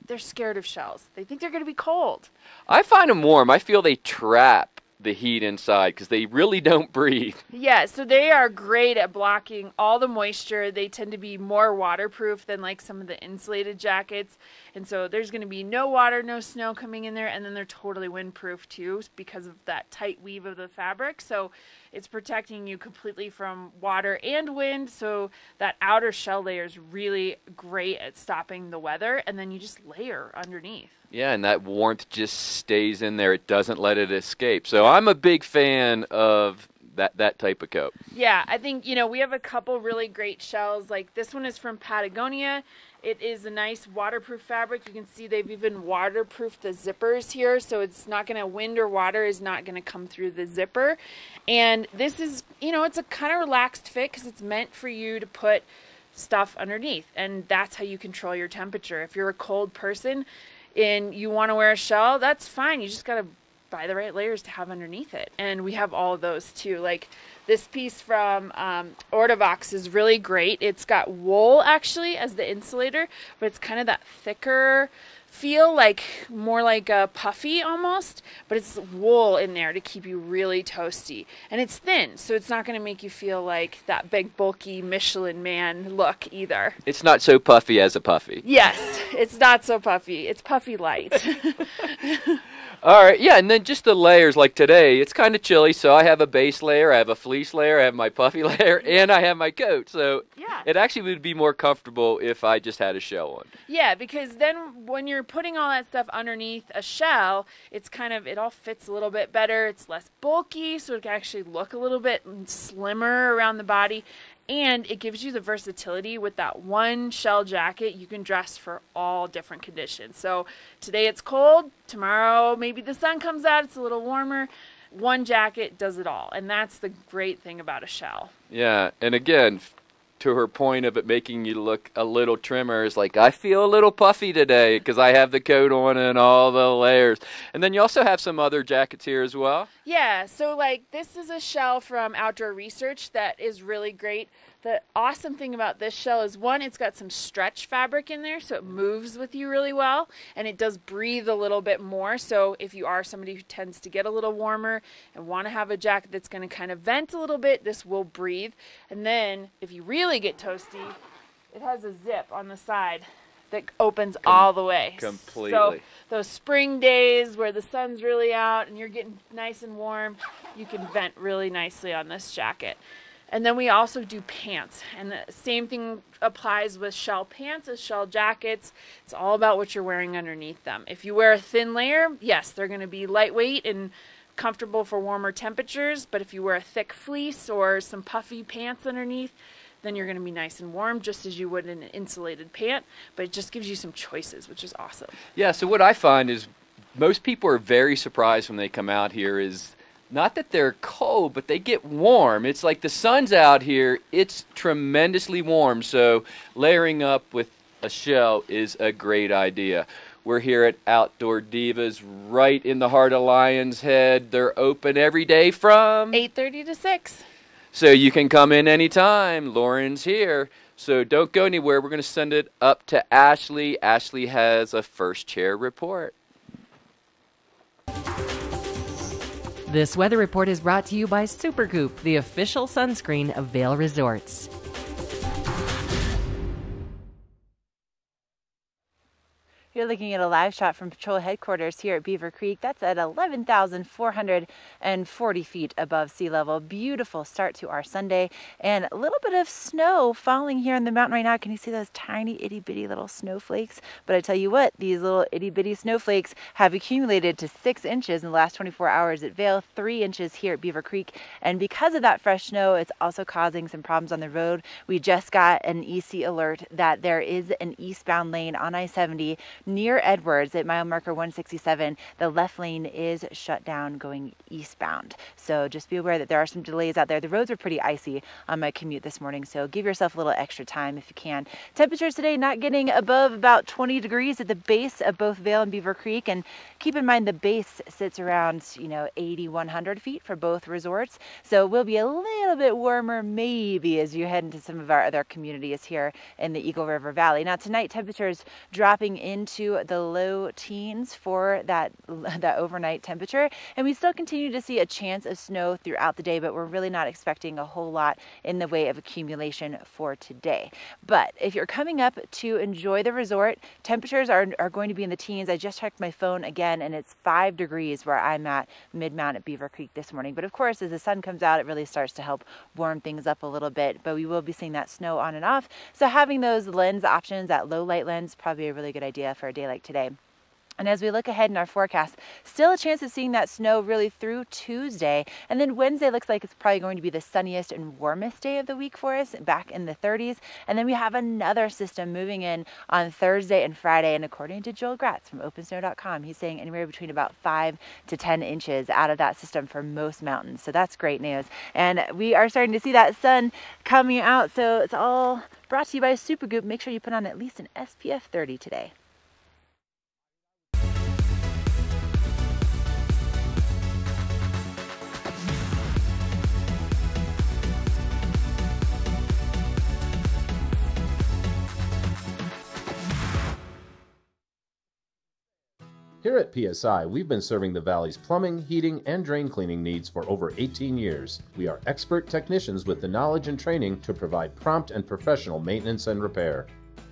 S20: they're scared of shells. They think they're going to be cold.
S12: I find them warm. I feel they trap the heat inside because they really don't breathe.
S20: Yeah, so they are great at blocking all the moisture. They tend to be more waterproof than like some of the insulated jackets. And so there's going to be no water, no snow coming in there. And then they're totally windproof too because of that tight weave of the fabric. So it's protecting you completely from water and wind. So that outer shell layer is really great at stopping the weather. And then you just layer underneath.
S12: Yeah, and that warmth just stays in there. It doesn't let it escape. So I'm a big fan of that type of coat.
S20: Yeah, I think, you know, we have a couple really great shells. Like this one is from Patagonia. It is a nice waterproof fabric. You can see they've even waterproofed the zippers here, so it's not going to, wind or water is not going to come through the zipper. And this is, you know, it's a kind of relaxed fit because it's meant for you to put stuff underneath. And that's how you control your temperature. If you're a cold person and you want to wear a shell, that's fine. You just got to buy the right layers to have underneath it. And we have all of those too. Like this piece from Ortavox is really great. It's got wool actually as the insulator, but it's kind of that thicker feel, like more like a puffy almost, but it's wool in there to keep you really toasty. And it's thin, so it's not going to make you feel like that big bulky Michelin man look either.
S12: It's not so puffy as a puffy.
S20: Yes, it's not so puffy. It's puffy light.
S12: All right, yeah, and then just the layers. Like today, it's kind of chilly, so I have a base layer, I have a fleece layer, I have my puffy layer, and I have my coat. So
S20: yeah,
S12: it actually would be more comfortable if I just had a shell on.
S20: Yeah, because then when you're putting all that stuff underneath a shell, it's kind of, it all fits a little bit better. It's less bulky, so it can actually look a little bit slimmer around the body. And it gives you the versatility with that one shell jacket. You can dress for all different conditions. So today it's cold, tomorrow maybe the sun comes out, it's a little warmer. One jacket does it all. And that's the great thing about a shell.
S12: Yeah, and again, to her point of it making you look a little trimmer, is like, I feel a little puffy today because I have the coat on and all the layers. And then you also have some other jackets here as well.
S20: Yeah, so like this is a shell from Outdoor Research that is really great. The awesome thing about this shell is, one, it's got some stretch fabric in there, so it moves with you really well, and it does breathe a little bit more. So if you are somebody who tends to get a little warmer and want to have a jacket that's going to kind of vent a little bit, this will breathe. And then if you really get toasty, it has a zip on the side that opens all the way.
S12: Completely.
S20: So those spring days where the sun's really out and you're getting nice and warm, you can vent really nicely on this jacket. And then we also do pants, and the same thing applies with shell pants as shell jackets. It's all about what you're wearing underneath them. If you wear a thin layer, yes, they're going to be lightweight and comfortable for warmer temperatures, but if you wear a thick fleece or some puffy pants underneath, then you're going to be nice and warm, just as you would in an insulated pant, but it just gives you some choices, which is awesome.
S12: Yeah, so what I find is most people are very surprised when they come out here is not that they're cold, but they get warm. It's like the sun's out here, it's tremendously warm, so layering up with a shell is a great idea. We're here at Outdoor Divas, right in the heart of Lion's Head. They're open every day from
S20: 8:30 to 6.
S12: So you can come in anytime. Lauren's here. So don't go anywhere. We're going to send it up to Ashley. Ashley has a first chair report.
S11: This weather report is brought to you by Supergoop, the official sunscreen of Vail Resorts.
S3: You're looking at a live shot from Patrol Headquarters here at Beaver Creek. That's at 11,440 feet above sea level. Beautiful start to our Sunday, and a little bit of snow falling here on the mountain right now. Can you see those tiny itty bitty little snowflakes? But I tell you what, these little itty bitty snowflakes have accumulated to 6 inches in the last 24 hours at Vail, 3 inches here at Beaver Creek. And because of that fresh snow, it's also causing some problems on the road. We just got an EC alert that there is an eastbound lane on I-70 near Edwards at mile marker 167. The left lane is shut down going eastbound. So just be aware that there are some delays out there. The roads are pretty icy on my commute this morning, so give yourself a little extra time if you can. Temperatures today not getting above about 20 degrees at the base of both Vail and Beaver Creek, and keep in mind the base sits around 8,100 feet for both resorts. So it will be a little bit warmer maybe as you head into some of our other communities here in the Eagle River Valley. Now tonight temperatures dropping into into the low teens for that overnight temperature, and we still continue to see a chance of snow throughout the day, but we're really not expecting a whole lot in the way of accumulation for today. But if you're coming up to enjoy the resort, temperatures are going to be in the teens. I just checked my phone again, and it's 5 degrees where I'm at mid-mount at Beaver Creek this morning. But of course, as the sun comes out, it really starts to help warm things up a little bit, but we will be seeing that snow on and off. So having those lens options, that low light lens, probably a really good idea for a day like today. And as we look ahead in our forecast, still a chance of seeing that snow really through Tuesday. And then Wednesday looks like it's probably going to be the sunniest and warmest day of the week for us, back in the 30s. And then we have another system moving in on Thursday and Friday. And according to Joel Gratz from OpenSnow.com, he's saying anywhere between about 5 to 10 inches out of that system for most mountains. So that's great news. And we are starting to see that sun coming out. So it's all brought to you by Supergoop. Make sure you put on at least an SPF 30 today.
S10: Here at PSI, we've been serving the Valley's plumbing, heating, and drain cleaning needs for over 18 years. We are expert technicians with the knowledge and training to provide prompt and professional maintenance and repair.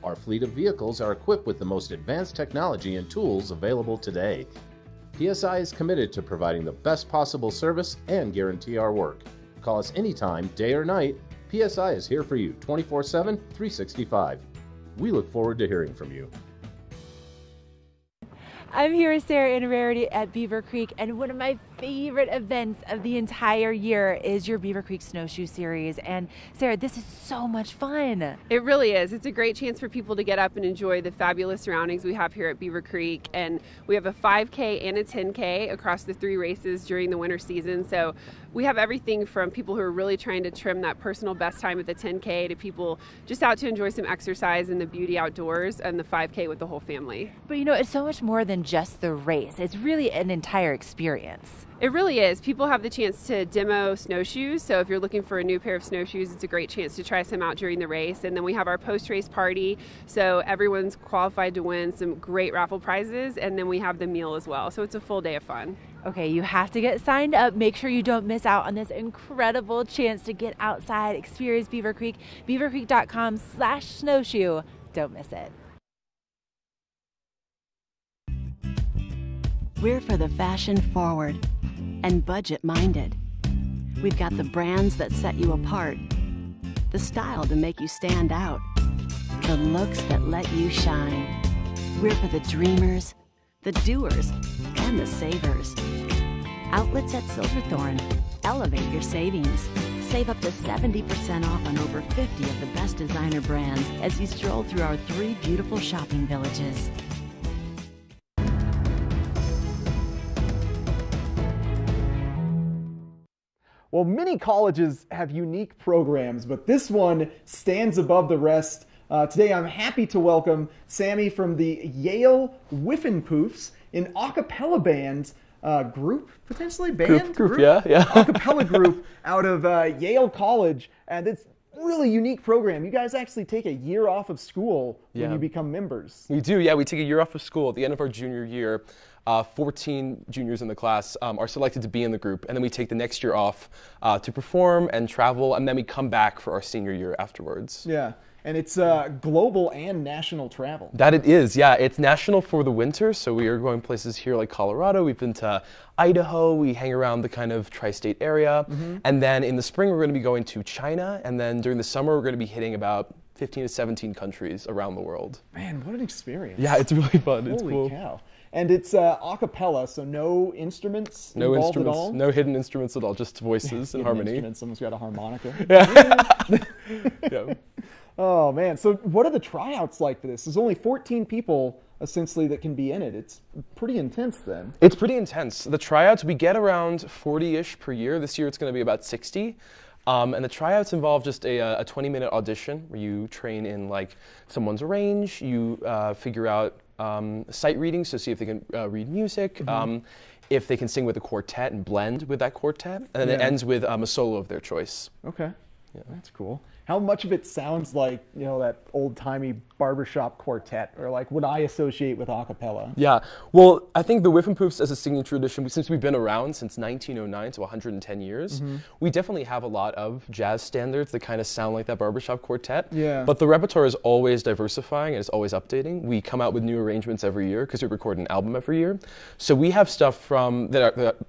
S10: Our fleet of vehicles are equipped with the most advanced technology and tools available today. PSI is committed to providing the best possible service and guarantee our work. Call us anytime, day or night. PSI is here for you 24/7, 365. We look forward to hearing from you.
S3: I'm here with Sarah and Rarity at Beaver Creek, and one of my favorite events of the entire year is your Beaver Creek Snowshoe Series. And Sarah, this is so much fun.
S7: It really is. It's a great chance for people to get up and enjoy the fabulous surroundings we have here at Beaver Creek. And we have a 5K and a 10K across the 3 races during the winter season. So we have everything from people who are really trying to trim that personal best time at the 10K to people just out to enjoy some exercise in the beauty outdoors, and the 5K with the whole family.
S3: But you know, it's so much more than just the race. It's really an entire experience.
S7: It really is. People have the chance to demo snowshoes. So if you're looking for a new pair of snowshoes, it's a great chance to try some out during the race. And then we have our post-race party. So everyone's qualified to win some great raffle prizes. And then we have the meal as well. So it's a full day of fun.
S3: Okay, you have to get signed up. Make sure you don't miss out on this incredible chance to get outside, experience Beaver Creek, beavercreek.com/snowshoe. Don't miss it.
S6: We're for the fashion forward and budget minded. We've got the brands that set you apart, the style to make you stand out, the looks that let you shine. We're for the dreamers, the doers, and the savers. Outlets at Silverthorne. Elevate your savings. Save up to 70% off on over 50 of the best designer brands as you stroll through our 3 beautiful shopping villages.
S2: Well, many colleges have unique programs, but this one stands above the rest. Today I'm happy to welcome Sammy from the Yale Whiffenpoofs, an a cappella band group, potentially band?
S9: Group, yeah.
S2: A cappella group out of Yale College, and it's a really unique program. You guys actually take a year off of school when you become members.
S9: We do, yeah. We take a year off of school at the end of our junior year. 14 juniors in the class are selected to be in the group, and then we take the next year off to perform and travel, and then we come back for our senior year afterwards.
S2: Yeah, and it's global and national travel.
S9: That it is, yeah. It's national for the winter, so we are going places here like Colorado. We've been to Idaho. We hang around the kind of tri-state area. And then in the spring, we're going to be going to China, and then during the summer, we're going to be hitting about 15 to 17 countries around the world.
S2: Man, what an experience.
S9: Yeah, it's really fun. It's
S2: Holy
S9: cool.
S2: cow. And it's a cappella, so no instruments involved at all?
S9: No hidden instruments at all, just voices and harmony.
S2: Instruments. Someone's got a harmonica.
S9: Yeah.
S2: Oh, man. So what are the tryouts like for this? There's only 14 people, essentially, that can be in it. It's pretty intense, then.
S9: It's pretty intense. The tryouts, we get around 40-ish per year. This year, it's going to be about 60. And the tryouts involve just a 20-minute audition where you train in like someone's range, you figure out sight reading, so see if they can read music, if they can sing with a quartet and blend with that quartet, and then it ends with a solo of their choice.
S2: Okay, that's cool. How much of it sounds like, you know, that old-timey barbershop quartet, or like what I associate with a cappella?
S9: Yeah, well, I think the Whiffenpoofs as a singing tradition, since we've been around since 1909, so 110 years, we definitely have a lot of jazz standards that kind of sound like that barbershop quartet.
S2: Yeah.
S9: But the repertoire is always diversifying and it's always updating. We come out with new arrangements every year because we record an album every year. So we have stuff from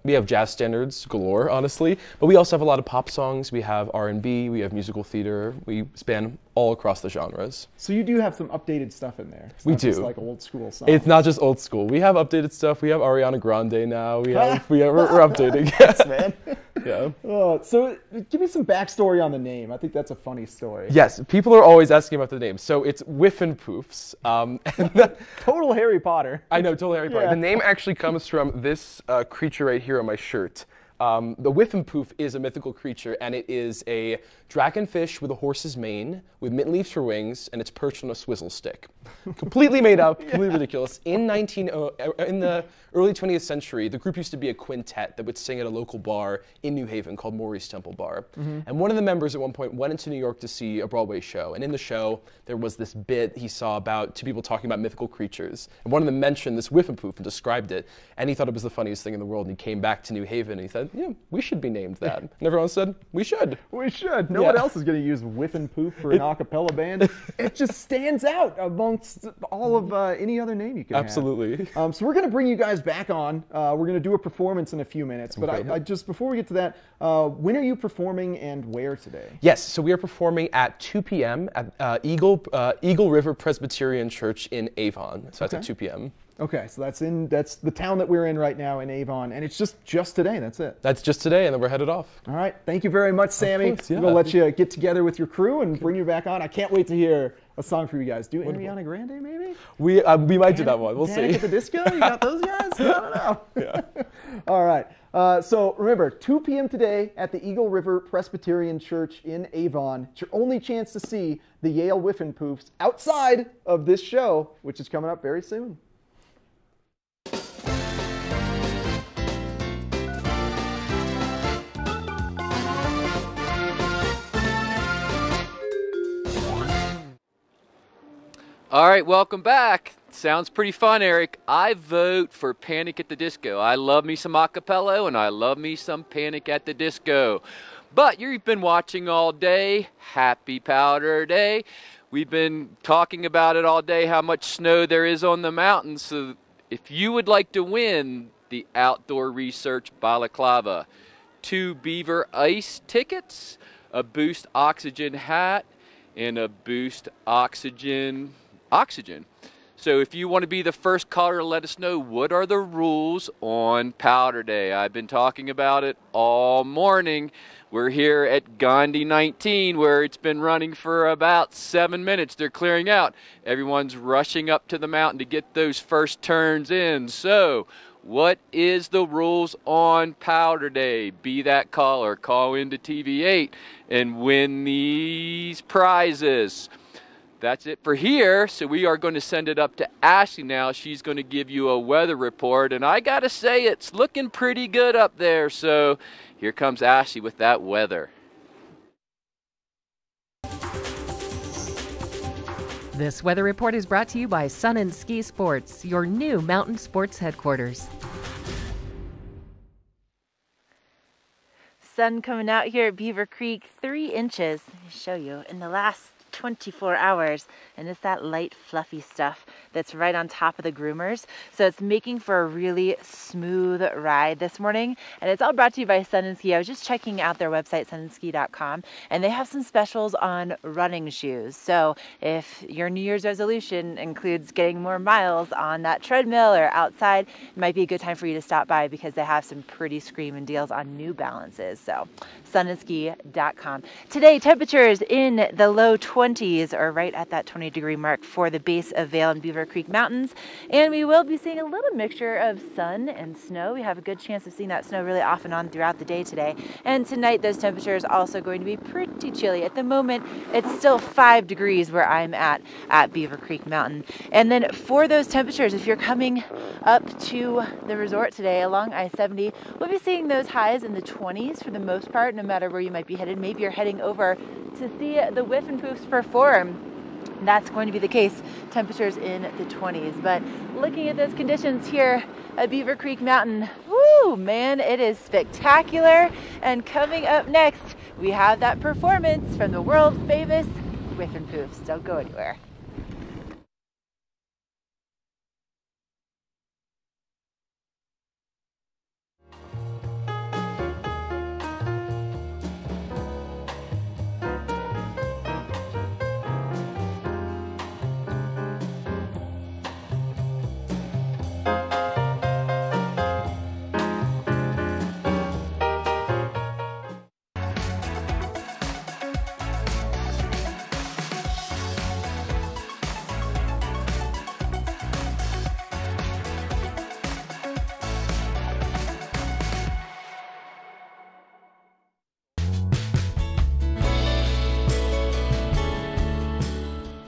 S9: we have jazz standards galore, honestly, but we also have a lot of pop songs. We have R&B, we have musical theater. We span all across the genres.
S2: So you do have some updated stuff in there. It's
S9: We
S2: not just
S9: do.
S2: like old school songs.
S9: It's not just old school. We have updated stuff. We have Ariana Grande now. We're updating.
S2: Yes, man.
S9: Yeah.
S2: So give me some backstory on the name. I think that's a funny story.
S9: Yes, people are always asking about the name. So it's Whiffenpoofs.
S2: Total Harry Potter.
S9: I know, total Harry Potter.
S2: Yeah.
S9: The name actually comes from this creature right here on my shirt. The Whiffenpoof is a mythical creature, and it is a dragonfish with a horse's mane, with mint leaves for wings, and it's perched on a swizzle stick. Completely made up, completely ridiculous. In the early 20th century, the group used to be a quintet that would sing at a local bar in New Haven called Maury's Temple Bar. And one of the members at one point went into New York to see a Broadway show, and in the show, there was this bit he saw about two people talking about mythical creatures. And one of them mentioned this Whiffenpoof and described it, and he thought it was the funniest thing in the world, and he came back to New Haven, and he said, yeah, we should be named that. And everyone said, we should.
S2: We should. No one else is going to use Whiffenpoof for an a cappella band. It just stands out amongst all of any other name you can
S9: Absolutely.
S2: have. So we're going to bring you guys back on. We're going to do a performance in a few minutes. But I just, before we get to that, when are you performing and where today?
S9: Yes, so we are performing at 2 p.m. at Eagle River Presbyterian Church in Avon. So that's at 2 p.m.
S2: Okay, so that's the town that we're in right now in Avon, and it's just today. That's it.
S9: That's just today, and then we're headed off.
S2: All right, thank you very much, Sammy.
S9: Of course, yeah.
S2: We'll let you get together with your crew and bring you back on. I can't wait to hear a song for you guys. Do Ariana Grande, maybe?
S9: We might do that one. We'll
S2: Panic
S9: see.
S2: at the Disco? You got those guys? I don't know.
S9: Yeah.
S2: All right. So remember, 2 p.m. today at the Eagle River Presbyterian Church in Avon. It's your only chance to see the Yale Whiffenpoofs outside of this show, which is coming up very soon.
S12: All right, welcome back. Sounds pretty fun, Eric. I vote for Panic at the Disco. I love me some acapella, and I love me some Panic at the Disco. But you've been watching all day. Happy Powder Day. We've been talking about it all day, how much snow there is on the mountains. So if you would like to win the Outdoor Research Balaclava, 2 Beaver Ice tickets, a Boost Oxygen hat, and a Boost Oxygen. So if you want to be the first caller to let us know what are the rules on Powder Day. I've been talking about it all morning. We're here at Gandhi 19 where it's been running for about 7 minutes. They're clearing out. Everyone's rushing up to the mountain to get those first turns in. So what is the rules on Powder Day? Be that caller. Call into TV8 and win these prizes. That's it for here. So we are going to send it up to Ashley now. She's going to give you a weather report. And I got to say, it's looking pretty good up there. So here comes Ashley with that weather.
S11: This weather report is brought to you by Sun and Ski Sports, your new mountain sports headquarters.
S3: Sun coming out here at Beaver Creek, 3 inches. Let me show you in the last 24 hours, and it's that light fluffy stuff that's right on top of the groomers, so it's making for a really smooth ride this morning. And it's all brought to you by Sun and Ski. I was just checking out their website, sunandski.com, and they have some specials on running shoes. So if your New Year's resolution includes getting more miles on that treadmill or outside, it might be a good time for you to stop by because they have some pretty screaming deals on New Balances. So sunandski.com. Today, temperatures in the low 20s, or right at that 20-degree mark for the base of Vail and Beaver Creek Mountains. And we will be seeing a little mixture of sun and snow. We have a good chance of seeing that snow really off and on throughout the day today. And tonight, those temperatures are also going to be pretty chilly. At the moment, it's still 5 degrees where I'm at Beaver Creek Mountain. And then for those temperatures, if you're coming up to the resort today along I-70, we'll be seeing those highs in the 20s for the most part, no matter where you might be headed. Maybe you're heading over to see the Whiffenpoofs perform. that's going to be the case. Temperatures in the 20s. But looking at those conditions here at Beaver Creek Mountain, woo, man, it is spectacular. And coming up next, we have that performance from the world famous Whiffin' Poofs. Don't go anywhere.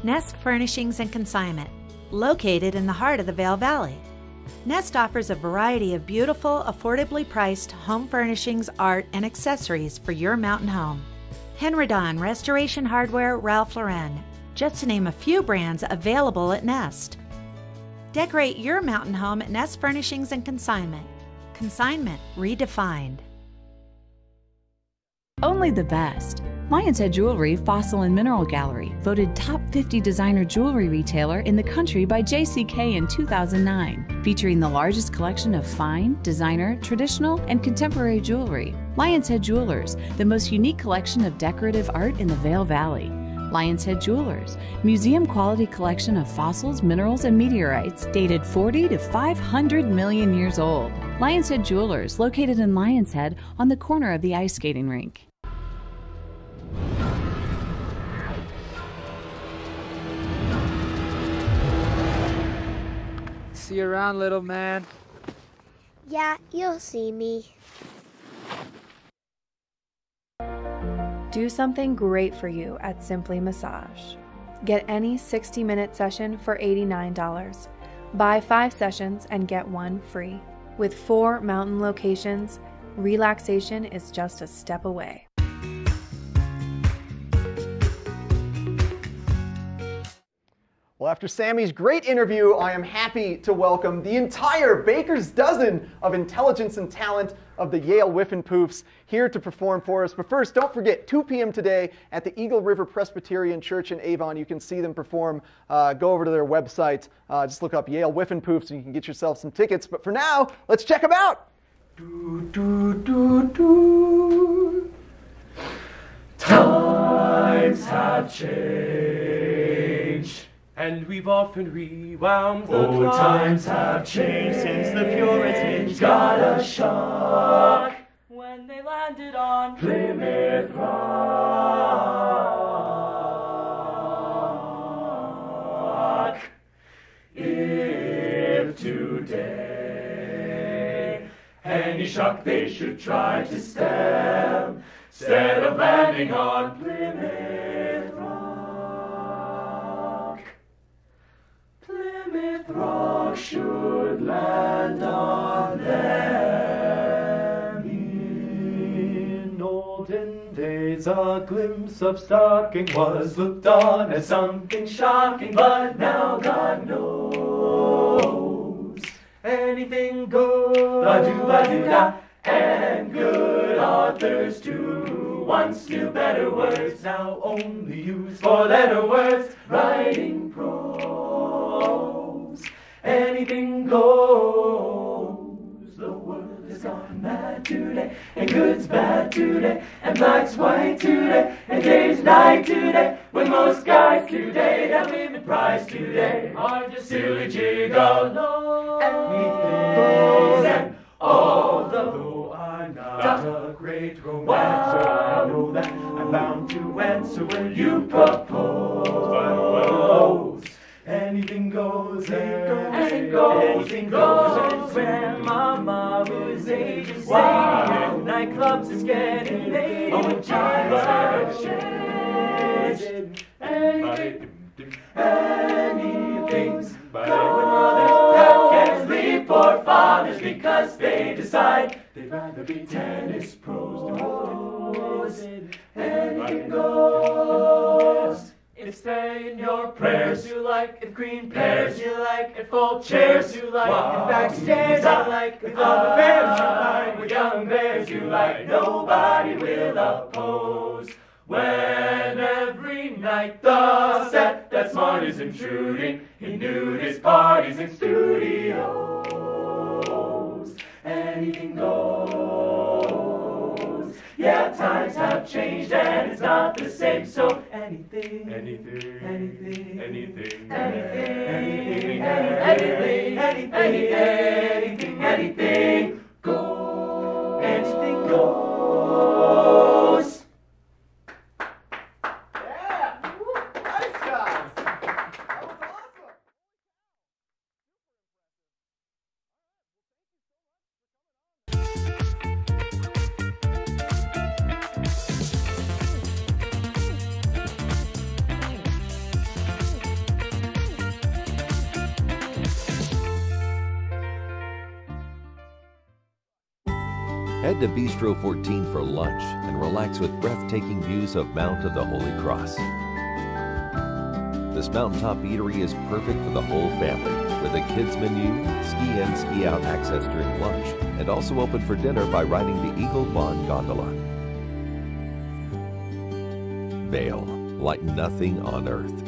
S13: Nest Furnishings and Consignment, located in the heart of the Vail Valley. Nest offers a variety of beautiful, affordably priced home furnishings, art, and accessories for your mountain home. Henredon, Restoration Hardware, Ralph Lauren, just to name a few brands available at Nest. Decorate your mountain home at Nest Furnishings and Consignment. Consignment redefined.
S14: Only the best. Lion's Head Jewelry Fossil and Mineral Gallery, voted top 50 designer jewelry retailer in the country by JCK in 2009, featuring the largest collection of fine, designer, traditional, and contemporary jewelry. Lion's Head Jewelers, the most unique collection of decorative art in the Vail Valley. Lion's Head Jewelers, museum quality collection of fossils, minerals, and meteorites dated 40 to 500 million years old. Lion's Head Jewelers, located in Lion's Head on the corner of the ice skating rink.
S5: See you around, little man.
S8: Yeah, you'll see me.
S15: Do something great for you at Simply Massage. Get any 60-minute session for $89. Buy 5 sessions and get 1 free. With 4 mountain locations, relaxation is just a step away.
S2: Well, after Sammy's great interview, I am happy to welcome the entire baker's dozen of intelligence and talent of the Yale Whiffin' Poofs here to perform for us. But first, don't forget, 2 p.m. today at the Eagle River Presbyterian Church in Avon. You can see them perform. Go over to their website. Just look up Yale Whiffin' Poofs and you can get yourself some tickets. But for now, let's check them out.
S22: Times have changed,
S16: and we've often rewound the
S22: oh,
S16: clock.
S22: Times have changed
S16: since the Puritans
S22: got a shock
S16: when they landed on
S22: Plymouth Rock. If today any shock they should try to stem, instead of landing on Plymouth Rock, Plymouth Rock should land on them.
S16: In olden days, a glimpse of stocking was looked on as something shocking, but now God knows anything goes.
S22: Ba-do-ba-do-da, and good authors too once knew better words, now only used for letter words, writing prose. Anything goes. The world has gone mad today, and good's bad today, and black's white today, and day's night today, when most guys today that women prize today are just silly gigolos and although I'm not a great romancer, I know that I'm bound to answer when you propose. Anything goes, anything goes, when Mama was ages saying nightclubs is getting late, oh, times have changed. Anything's going when mothers can't sleep for fathers because they decide they'd rather be tennis pros. Anything goes.
S16: it saying your prayers. You like it green pears. You like it full chairs. You like it backstairs. You like it love affairs. You like with young bears. You like nobody will oppose. When every night the set that smart is intruding, he nude his parties in studios. Anything goes. Yeah, times have changed and it's not the same. So anything, anything, anything, anything, anything, anything, anything, anything, anything, anything goes. Anything goes.
S4: Head to Bistro 14 for lunch and relax with breathtaking views of Mount of the Holy Cross. This mountaintop eatery is perfect for the whole family, with a kids menu, ski in, ski out access during lunch, and also open for dinner by riding the Eagle Bond Gondola. Vail, like nothing on earth.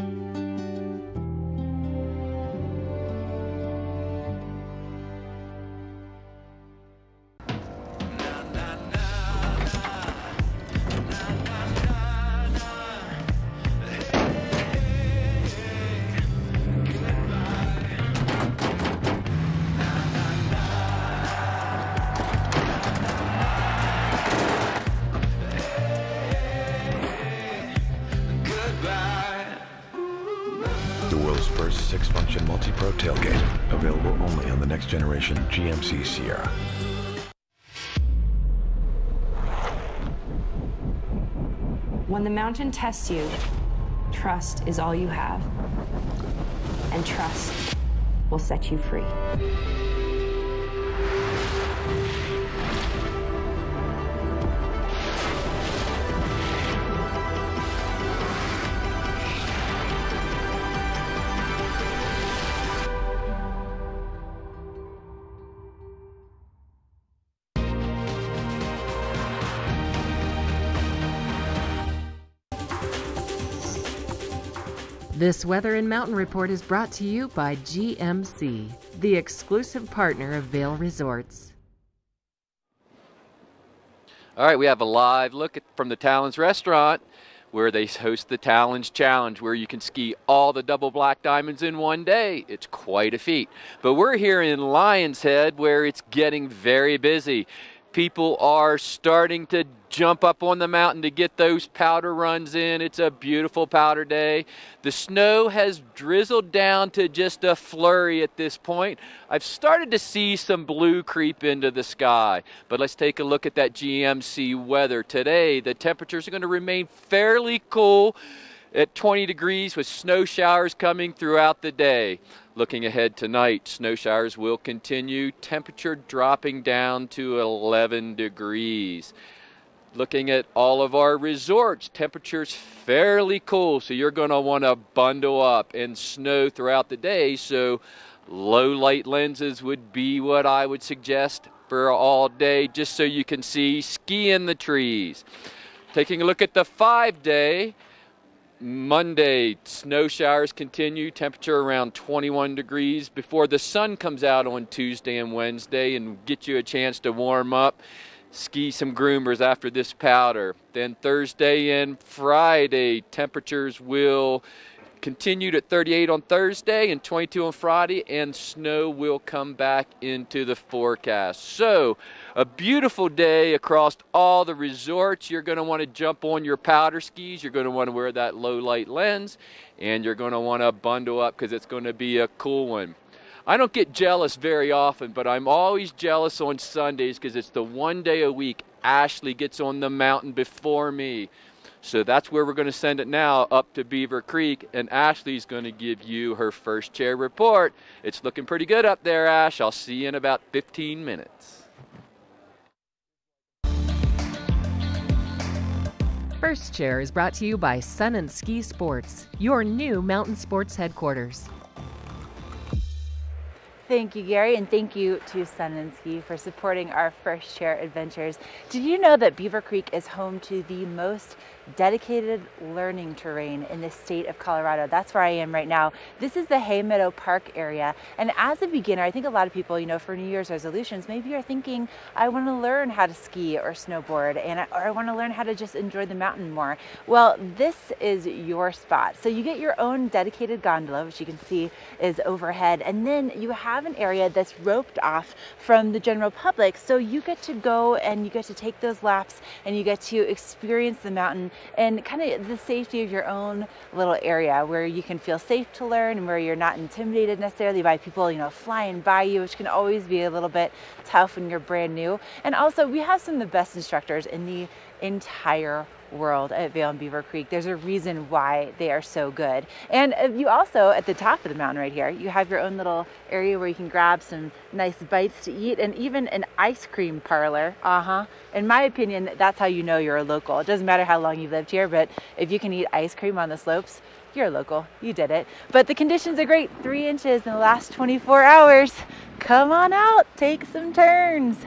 S1: The world's first 6-function multi-pro tailgate, available only on the next generation GMC Sierra.
S17: When the mountain tests you, trust is all you have. And trust will set you free.
S11: This Weather and Mountain Report is brought to you by GMC, the exclusive partner of Vail Resorts.
S12: All right, we have a live look from the Talons restaurant where they host the Talons Challenge, where you can ski all the double black diamonds in one day. It's quite a feat. But we're here in Lion's Head where it's getting very busy. People are starting to jump up on the mountain to get those powder runs in. It's a beautiful powder day. The snow has drizzled down to just a flurry at this point. I've started to see some blue creep into the sky. But let's take a look at that GMC weather. Today, the temperatures are going to remain fairly cool at 20 degrees with snow showers coming throughout the day. Looking ahead tonight, snow showers will continue, temperature dropping down to 11 degrees. Looking at all of our resorts, temperatures fairly cool, so you're going to want to bundle up, and snow throughout the day, so low light lenses would be what I would suggest for all day, just so you can see ski in the trees. Taking a look at the 5-day, Monday, snow showers continue, temperature around 21 degrees before the sun comes out on Tuesday and Wednesday and get you a chance to warm up. Ski some groomers after this powder. Then Thursday and Friday, temperatures will continue at 38 on Thursday and 22 on Friday, and snow will come back into the forecast. So a beautiful day across all the resorts. You're going to want to jump on your powder skis. You're going to want to wear that low light lens, and you're going to want to bundle up because it's going to be a cool one. I don't get jealous very often, but I'm always jealous on Sundays because it's the one day a week Ashley gets on the mountain before me. So that's where we're going to send it now, up to Beaver Creek, and Ashley's going to give you her first chair report. It's looking pretty good up there, Ash. I'll see you in about 15 minutes.
S11: First Chair is brought to you by Sun and Ski Sports, your new mountain sports headquarters.
S3: Thank you, Gary, and thank you to Sun and Ski for supporting our First Chair adventures. Did you know that Beaver Creek is home to the most dedicated learning terrain in the state of Colorado? That's where I am right now. This is the Hay Meadow Park area, and as a beginner, I think a lot of people, for New Year's resolutions, maybe you're thinking, I want to learn how to ski or snowboard, or I want to learn how to just enjoy the mountain more. Well, this is your spot. So you get your own dedicated gondola, which you can see is overhead, and then you have an area that's roped off from the general public, so you get to go and you get to take those laps and you get to experience the mountain and kind of the safety of your own little area where you can feel safe to learn and where you're not intimidated necessarily by people flying by you, which can always be a little bit tough when you're brand new. And also, we have some of the best instructors in the entire world at Vail and Beaver Creek. There's a reason why they are so good. And you also, at the top of the mountain right here, you have your own little area where you can grab some nice bites to eat, and even an ice cream parlor. In my opinion, that's how you know you're a local. It doesn't matter how long you've lived here, but if you can eat ice cream on the slopes, you're a local. You did it. But the conditions are great. 3 inches in the last 24 hours. Come on out, take some turns.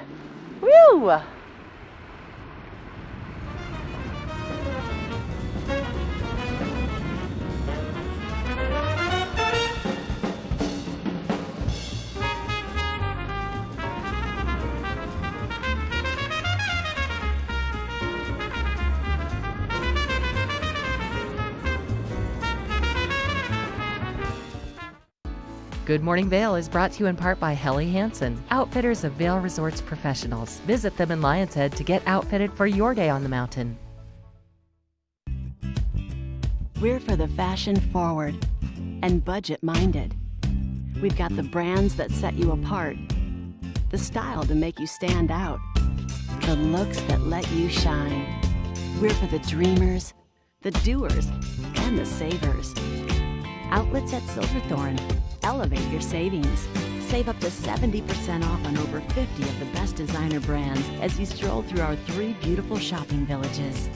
S3: Woo!
S11: Good Morning Vail is brought to you in part by Helly Hansen, outfitters of Vail Resorts professionals. Visit them in Lions Head to get outfitted for your day on the mountain.
S6: We're for the fashion forward and budget minded. We've got the brands that set you apart, the style to make you stand out, the looks that let you shine. We're for the dreamers, the doers, and the savers. Outlets at Silverthorne. Elevate your savings. Save up to 70% off on over 50 of the best designer brands as you stroll through our 3 beautiful shopping villages.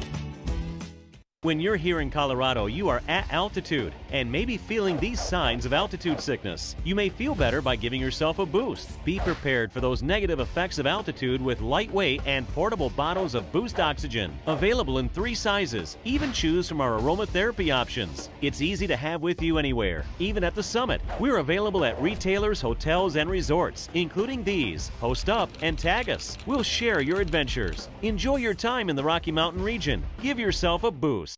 S18: When you're here in Colorado, you are at altitude and maybe feeling these signs of altitude sickness. You may feel better by giving yourself a boost. Be prepared for those negative effects of altitude with lightweight and portable bottles of Boost Oxygen. Available in 3 sizes. Even choose from our aromatherapy options. It's easy to have with you anywhere, even at the summit. We're available at retailers, hotels, and resorts, including these. Post up and tag us. We'll share your adventures. Enjoy your time in the Rocky Mountain region. Give yourself a boost.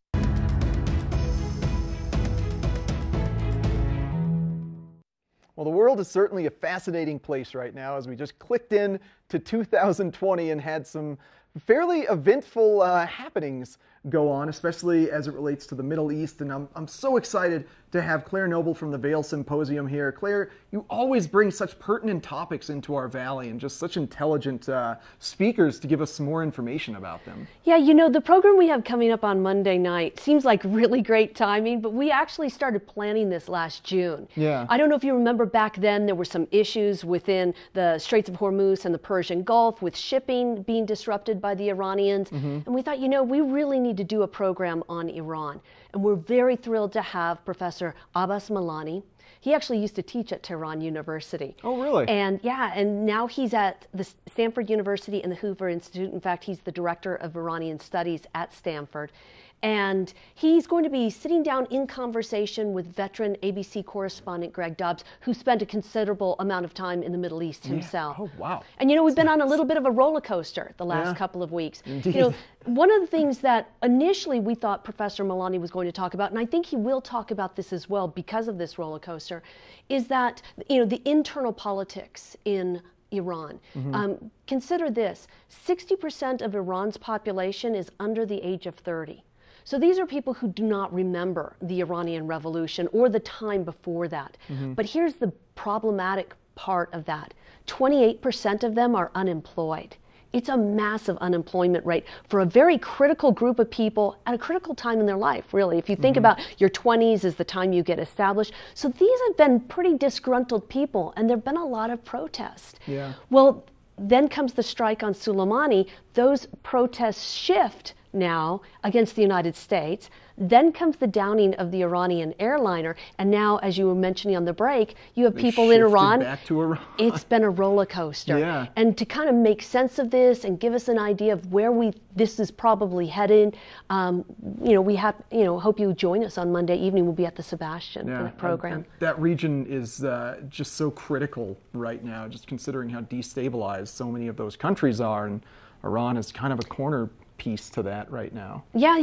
S2: Well, the world is certainly a fascinating place right now as we just clicked in to 2020 and had some fairly eventful happenings go on, especially as it relates to the Middle East. And I'm so excited to have Claire Noble from the Vail Symposium here. Claire, you always bring such pertinent topics into our valley and just such intelligent speakers to give us some more information about them.
S21: Yeah, the program we have coming up on Monday night seems like really great timing, but we actually started planning this last June.
S2: Yeah.
S21: I don't know if you remember back then, there were some issues within the Straits of Hormuz and the Persian Gulf with shipping being disrupted by the Iranians. And we thought, we really need to do a program on Iran. And we're very thrilled to have Professor Abbas Milani. He actually used to teach at Tehran University.
S2: Oh, really?
S21: And now he's at the Stanford University and the Hoover Institute. In fact, he's the director of Iranian Studies at Stanford. And he's going to be sitting down in conversation with veteran ABC correspondent Greg Dobbs, who spent a considerable amount of time in the Middle East himself.
S2: Oh, wow.
S21: And we've been on a little bit of a roller coaster the last couple of weeks.
S2: Indeed.
S21: One of the things that initially we thought Professor Milani was going to talk about, and I think he will talk about this as well because of this roller coaster, is that the internal politics in Iran. Consider this: 60% of Iran's population is under the age of 30. So these are people who do not remember the Iranian Revolution or the time before that. But here's the problematic part of that. 28% of them are unemployed. It's a massive unemployment rate for a very critical group of people at a critical time in their life, really. If you think about your 20s as the time you get established. So these have been pretty disgruntled people, and there have been a lot of protests.
S2: Yeah.
S21: Well, then comes the strike on Soleimani. Those protests shift now against the United States. Then comes the downing of the Iranian airliner, and now, as you were mentioning on the break, you have people in Iran.
S2: Back to Iran.
S21: It's been a roller coaster.
S2: Yeah.
S21: And to kind of make sense of this and give us an idea of where this is probably headed, we hope you join us on Monday evening. We'll be at the Sebastian for the program.
S2: That region is just so critical right now, just considering how destabilized so many of those countries are, and Iran is kind of a corner piece to that right now.
S21: Yeah,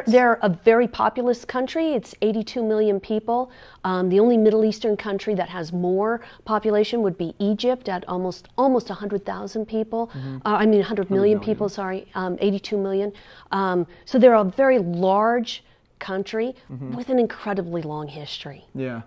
S21: they're a very populous country. It's 82 million people. The only Middle Eastern country that has more population would be Egypt at almost 100,000 people. 100 million people, sorry, 82 million. So they're a very large country with an incredibly long history.
S2: Yeah.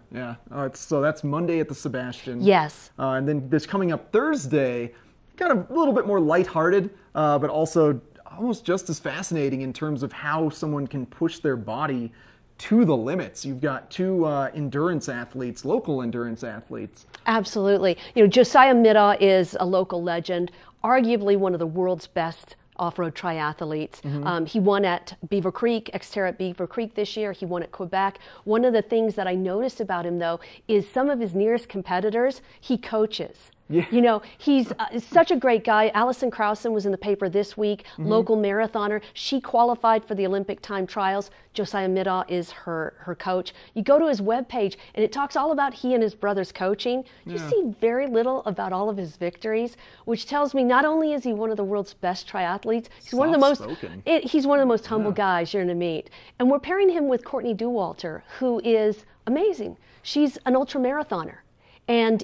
S2: So that's Monday at the Sebastian.
S21: Yes.
S2: And then this coming up Thursday, kind of a little bit more lighthearted, but also almost just as fascinating in terms of how someone can push their body to the limits. You've got two endurance athletes, local endurance athletes.
S21: Absolutely. Josiah Middaugh is a local legend, arguably one of the world's best off-road triathletes. He won at Beaver Creek, Xterra at Beaver Creek this year. He won at Quebec. One of the things that I noticed about him, though, is some of his nearest competitors, he coaches. Yeah. He's such a great guy. Allison Krausen was in the paper this week, local marathoner. She qualified for the Olympic time trials. Josiah Middaugh is her coach. You go to his webpage, and it talks all about he and his brother's coaching. You see very little about all of his victories, which tells me not only is he one of the world's best triathletes, he's one of the most humble guys you're going to meet. And we're pairing him with Courtney Dauwalter, who is amazing. She's an ultramarathoner. And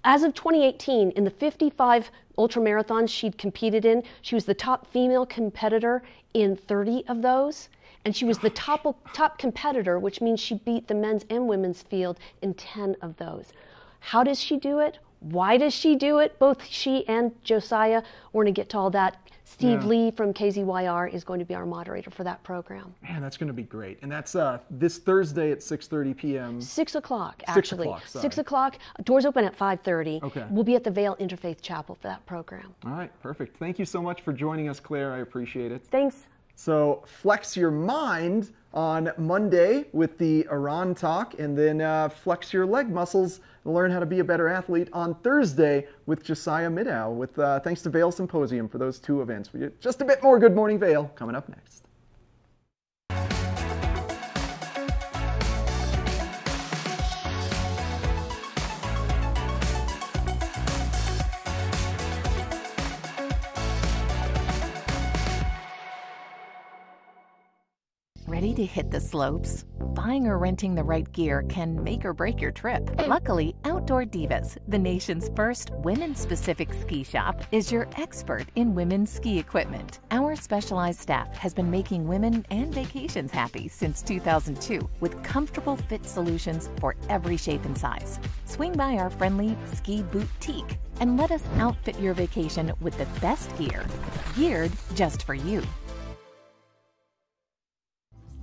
S21: as of 2018, in the 55 ultramarathons she'd competed in, she was the top female competitor in 30 of those. And she was the top competitor, which means she beat the men's and women's field in 10 of those. How does she do it? Why does she do it? Both she and Josiah, we're going to get to all that. Steve Lee from KZYR is going to be our moderator for that program.
S2: Man, that's going to be great. And that's this Thursday at 6:30 p.m.
S21: 6 o'clock, actually.
S2: 6 o'clock, sorry.
S21: 6 o'clock. Doors open at 5:30.
S2: Okay.
S21: We'll be at the Vale Interfaith Chapel for that program.
S2: All right, perfect. Thank you so much for joining us, Claire. I appreciate it.
S21: Thanks.
S2: So flex your mind on Monday with the Iran talk, and then flex your leg muscles and learn how to be a better athlete on Thursday with Josiah Middaugh, with thanks to Vale Symposium for those two events. We get just a bit more Good Morning Vale coming up next.
S11: Ready to hit the slopes? Buying or renting the right gear can make or break your trip. Luckily, Outdoor Divas, the nation's first women-specific ski shop, is your expert in women's ski equipment. Our specialized staff has been making women and vacations happy since 2002 with comfortable fit solutions for every shape and size. Swing by our friendly ski boutique and let us outfit your vacation with the best gear, geared just for you.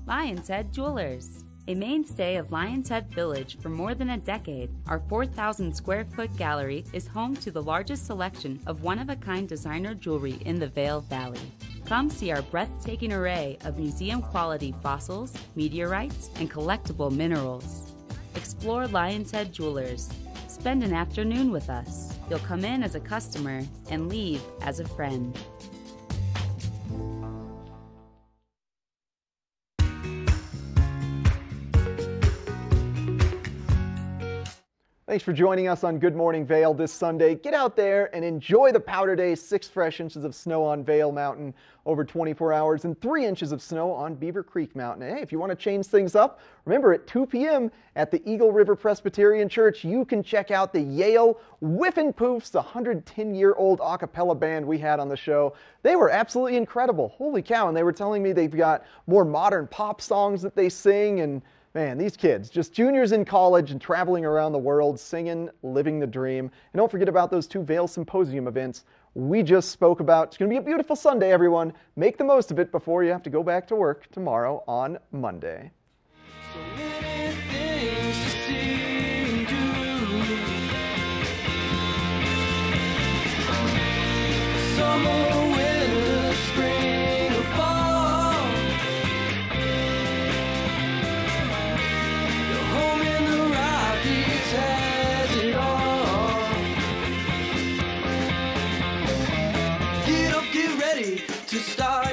S19: Lion's Head Jewelers. A mainstay of Lion's Head Village for more than a decade, our 4,000 square foot gallery is home to the largest selection of one-of-a-kind designer jewelry in the Vale Valley. Come see our breathtaking array of museum-quality fossils, meteorites, and collectible minerals. Explore Lion's Head Jewelers. Spend an afternoon with us. You'll come in as a customer and leave as a friend.
S2: Thanks for joining us on Good Morning Vale this Sunday. Get out there and enjoy the powder day. 6 fresh inches of snow on Vale Mountain over 24 hours and 3 inches of snow on Beaver Creek Mountain. Hey, if you want to change things up, remember at 2 p.m. at the Eagle River Presbyterian Church, you can check out the Yale Whiffin' Poofs, the 110-year-old a cappella band we had on the show. They were absolutely incredible. Holy cow. And they were telling me they've got more modern pop songs that they sing, and man, these kids, just juniors in college and traveling around the world, singing, living the dream. And don't forget about those 2 Vale Symposium events we just spoke about. It's going to be a beautiful Sunday, everyone. Make the most of it before you have to go back to work tomorrow on Monday.
S16: Summer, winter, spring, or fall. ready to start.